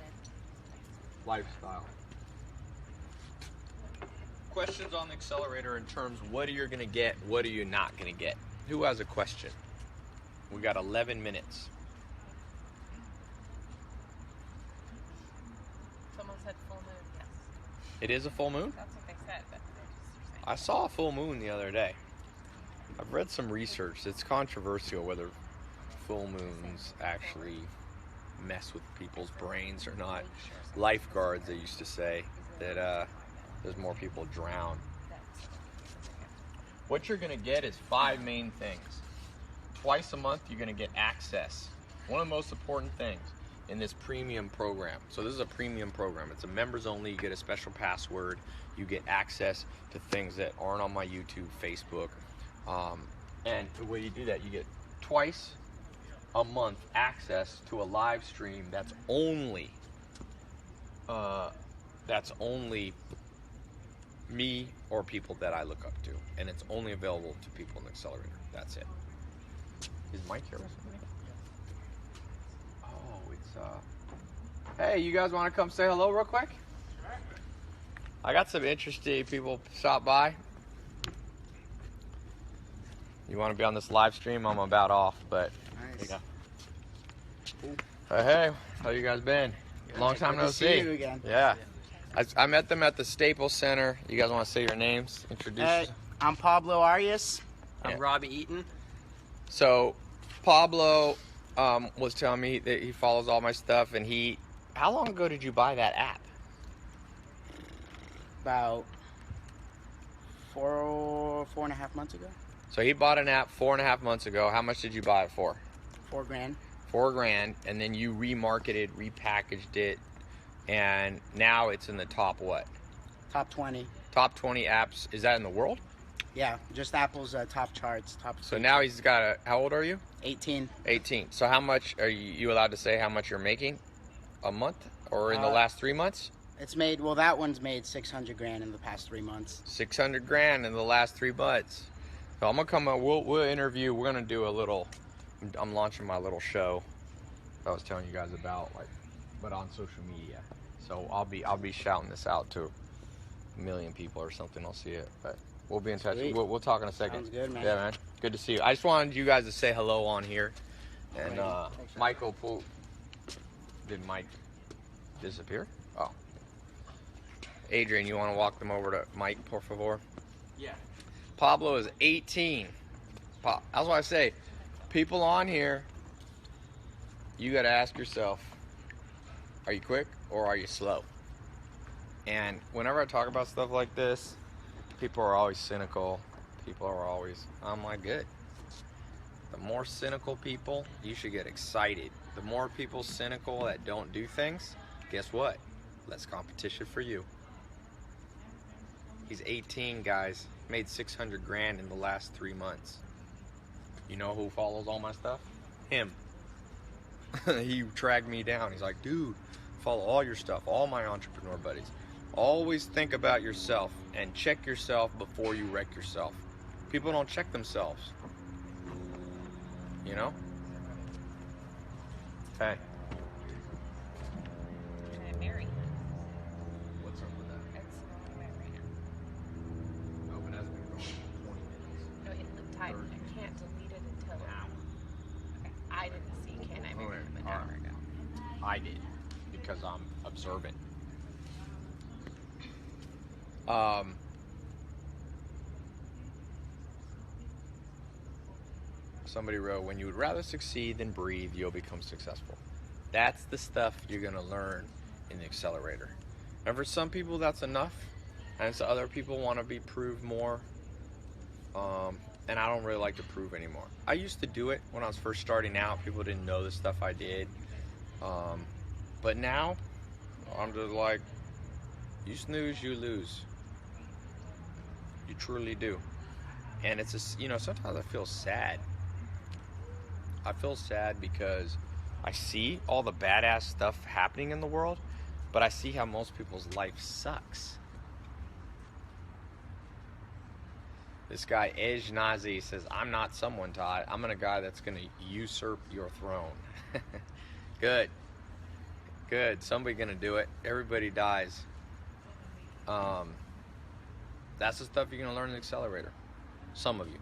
Lifestyle. Questions on the accelerator in terms of what are you gonna get, what are you not gonna get? Who has a question? We got 11 minutes. Someone said full moon, yes. It is a full moon? That's what they said, but they're just saying. I saw a full moon the other day. I've read some research. It's controversial whether full moons actually mess with people's brains or not. Lifeguards, they used to say that there's more people drown. What you're going to get is 5 main things. Twice a month, you're going to get access. One of the most important things in this premium program. So this is a premium program. It's a members only. You get a special password. You get access to things that aren't on my YouTube, Facebook. And the way you do that, you get twice a month access to a live stream that's only me or people that I look up to, and it's only available to people in the accelerator. That's it. Is Mike here with me? Oh, it's hey, you guys want to come say hello real quick? Sure. I got some interesting people stop by. You want to be on this live stream? I'm about off, but Nice. there you go. Hey, how you guys been? Long time Good no to see see. you again. Yeah. I met them at the Staples Center. You guys want to say your names? Introduce yourself. I'm Pablo Arias. Yeah. I'm Robbie Eaton. So, Pablo was telling me that he follows all my stuff, and how long ago did you buy that app? About 4.5 months ago. So he bought an app 4.5 months ago. How much did you buy it for? $4,000. $4,000, and then you remarketed, repackaged it, and now it's in the top what? Top 20. Top 20 apps. Is that in the world? Yeah, just Apple's top charts. So now he's got how old are you? 18. 18. So how much are you allowed to say how much you're making a month or in the last 3 months? It's made, well, that one's made $600,000 in the past 3 months. $600,000 in the last 3 months. So I'm gonna come up. We'll interview. We're gonna do a little. I'm launching my little show I was telling you guys about, but on social media. So I'll be shouting this out to 1 million people or something. I'll see it, but we'll be in touch. Sweet. We'll talk in a second. Sounds good, man. Yeah, man. Good to see you. I just wanted you guys to say hello on here. And Thanks, Michael, did Mike disappear? Oh. Adrian, you want to walk them over to Mike, por favor? Yeah. Pablo is 18. That's why I say, people on here, you got to ask yourself, are you quick or are you slow? And whenever I talk about stuff like this, people are always cynical. People are always, I'm like, good. The more cynical people, you should get excited. The more people cynical that don't do things, guess what? Less competition for you. He's 18, guys. Made $600,000 in the last 3 months. You know who follows all my stuff? Him. He tracked me down. He's like, dude, follow all your stuff, all my entrepreneur buddies. Always think about yourself and check yourself before you wreck yourself. People don't check themselves. You know? Hey. Trying to marry him. What's up with that? It's going away right now. Oh, it has been going for 20 minutes. No, it looked tight. I can't delete it until Now. Okay. I didn't see Ken. I married him an All hour right. ago. I did, because I'm observant. Somebody wrote, when you would rather succeed than breathe, you'll become successful. That's the stuff you're going to learn in the accelerator. And for some people, that's enough. And so other people want to be proved more. And I don't really like to prove anymore. I used to do it when I was first starting out. People didn't know the stuff I did. But now, I'm just like, you snooze, you lose. You truly do. And it's just, sometimes I feel sad. I feel sad because I see all the badass stuff happening in the world, but I see how most people's life sucks. This guy, Ej Nazi, says, I'm not someone, Todd. I'm a guy that's going to usurp your throne. Good. Good. Somebody gonna do it. Everybody dies. That's the stuff you're gonna learn in the accelerator. Some of you.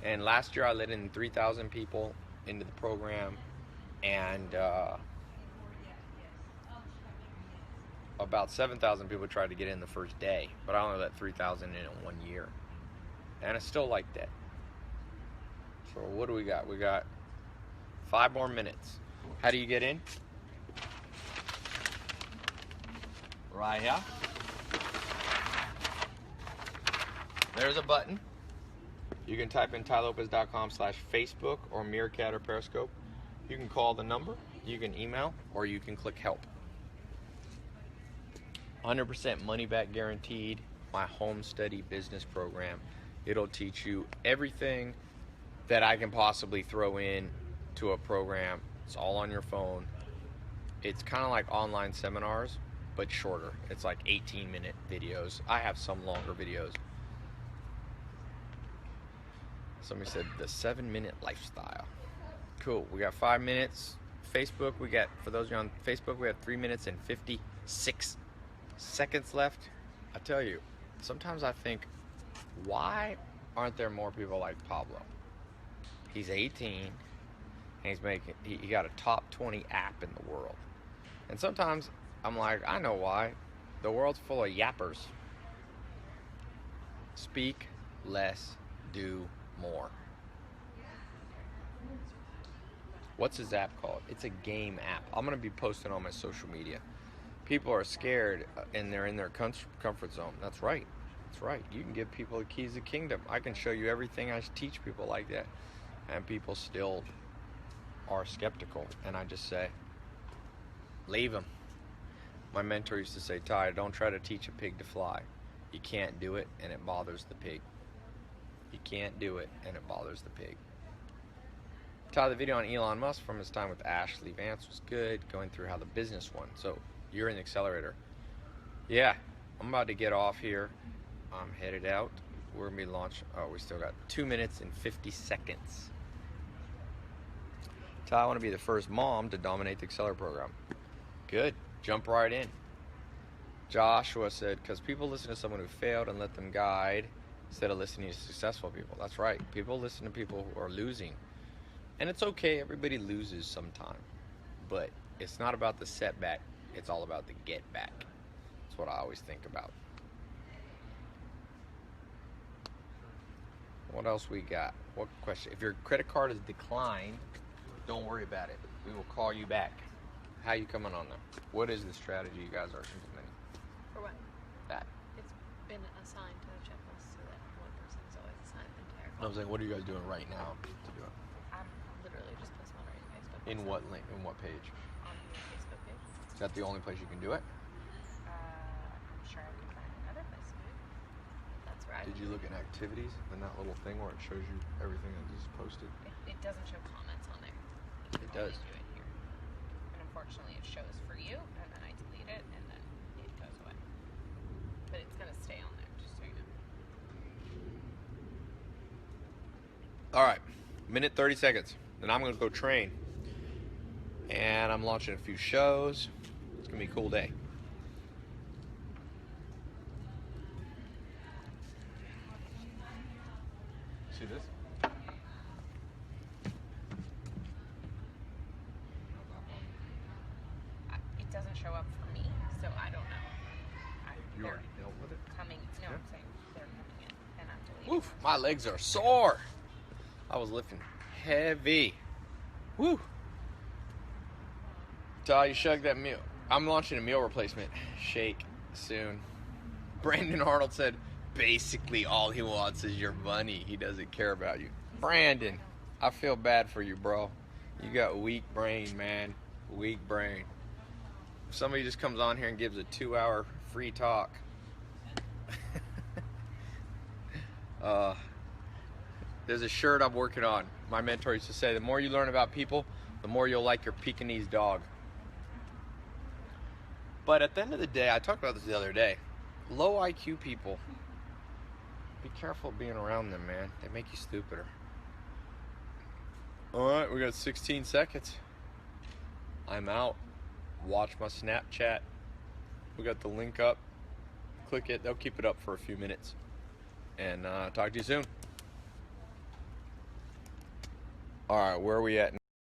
And last year I let in 3,000 people into the program, and about 7,000 people tried to get in the first day, but I only let 3,000 in 1 year, and it's still like that. So what do we got? We got 5 more minutes. How do you get in? Right here. There's a button. You can type in tailopez.com/Facebook or Meerkat or Periscope. You can call the number, you can email, or you can click help. 100% money back guaranteed. My home study business program. It'll teach you everything that I can possibly throw in to a program. It's all on your phone. It's kind of like online seminars, but shorter. It's like 18-minute videos. I have some longer videos. Somebody said the 7-minute lifestyle. Cool. We got 5 minutes. Facebook, we got, for those of you on Facebook, we have 3 minutes and 56 seconds left. I tell you, sometimes I think, why aren't there more people like Pablo? He's 18, and he got a top 20 app in the world. And sometimes I'm like, I know why. The world's full of yappers. Speak less, do more. What's his app called? It's a game app. I'm going to be posting on my social media. People are scared and they're in their comfort zone. That's right. That's right. You can give people the keys to the kingdom. I can show you everything I teach people like that. And people still are skeptical. And I just say, leave them. My mentor used to say, Tai, don't try to teach a pig to fly. You can't do it and it bothers the pig. You can't do it and it bothers the pig. Tai, the video on Elon Musk from his time with Ashley Vance was good, going through how the business won. So you're in the accelerator. Yeah, I'm about to get off here. I'm headed out. We're gonna be launched. Oh, we still got 2 minutes and 50 seconds. Tai, I want to be the first mom to dominate the accelerator program. Good. Jump right in. Joshua said, because people listen to someone who failed and let them guide instead of listening to successful people. That's right. People listen to people who are losing. And it's okay. Everybody loses sometime. But it's not about the setback. It's all about the get back. That's what I always think about. What else we got? What question? If your credit card is declined, don't worry about it. We will call you back. How you coming on there? What is the strategy you guys are implementing? For what? That. It's been assigned to the checklist so that one person's always assigned the entire I was like, what are you guys doing right now to do it? I'm literally just post monitoring Facebook. In what link? In what page? On the Facebook page. Is that the only place you can do it? I'm sure I can find another place to do it. That's where I Did you look at activities in that little thing where it shows you everything that is posted? It doesn't show comments on there. You It can only does. do it here. And unfortunately it shows for you, and then I delete it, and then it goes away. But it's gonna stay on there, just so you know. All right, minute 30 seconds. Then I'm gonna go train. And I'm launching a few shows. It's gonna be a cool day. See this? It doesn't show up for me, so I don't know. You They're already dealt with it? coming. No, Yeah. I'm saying they're coming in, and I'm deleting. Woof, my legs are sore. I was lifting heavy. Woo. Tai, you shug that meal. I'm launching a meal replacement shake soon. Brandon Arnold said, basically all he wants is your money. He doesn't care about you. Brandon, I feel bad for you, bro. You got weak brain, man. Weak brain. If somebody just comes on here and gives a 2-hour free talk. There's a shirt I'm working on. My mentor used to say, the more you learn about people, the more you'll like your Pekingese dog. But at the end of the day, I talked about this the other day. Low IQ people, be careful being around them, man. They make you stupider. All right, we got 16 seconds. I'm out. watch my Snapchat. We got the link up. Click it. They'll keep it up for a few minutes. And talk to you soon. All right, where are we at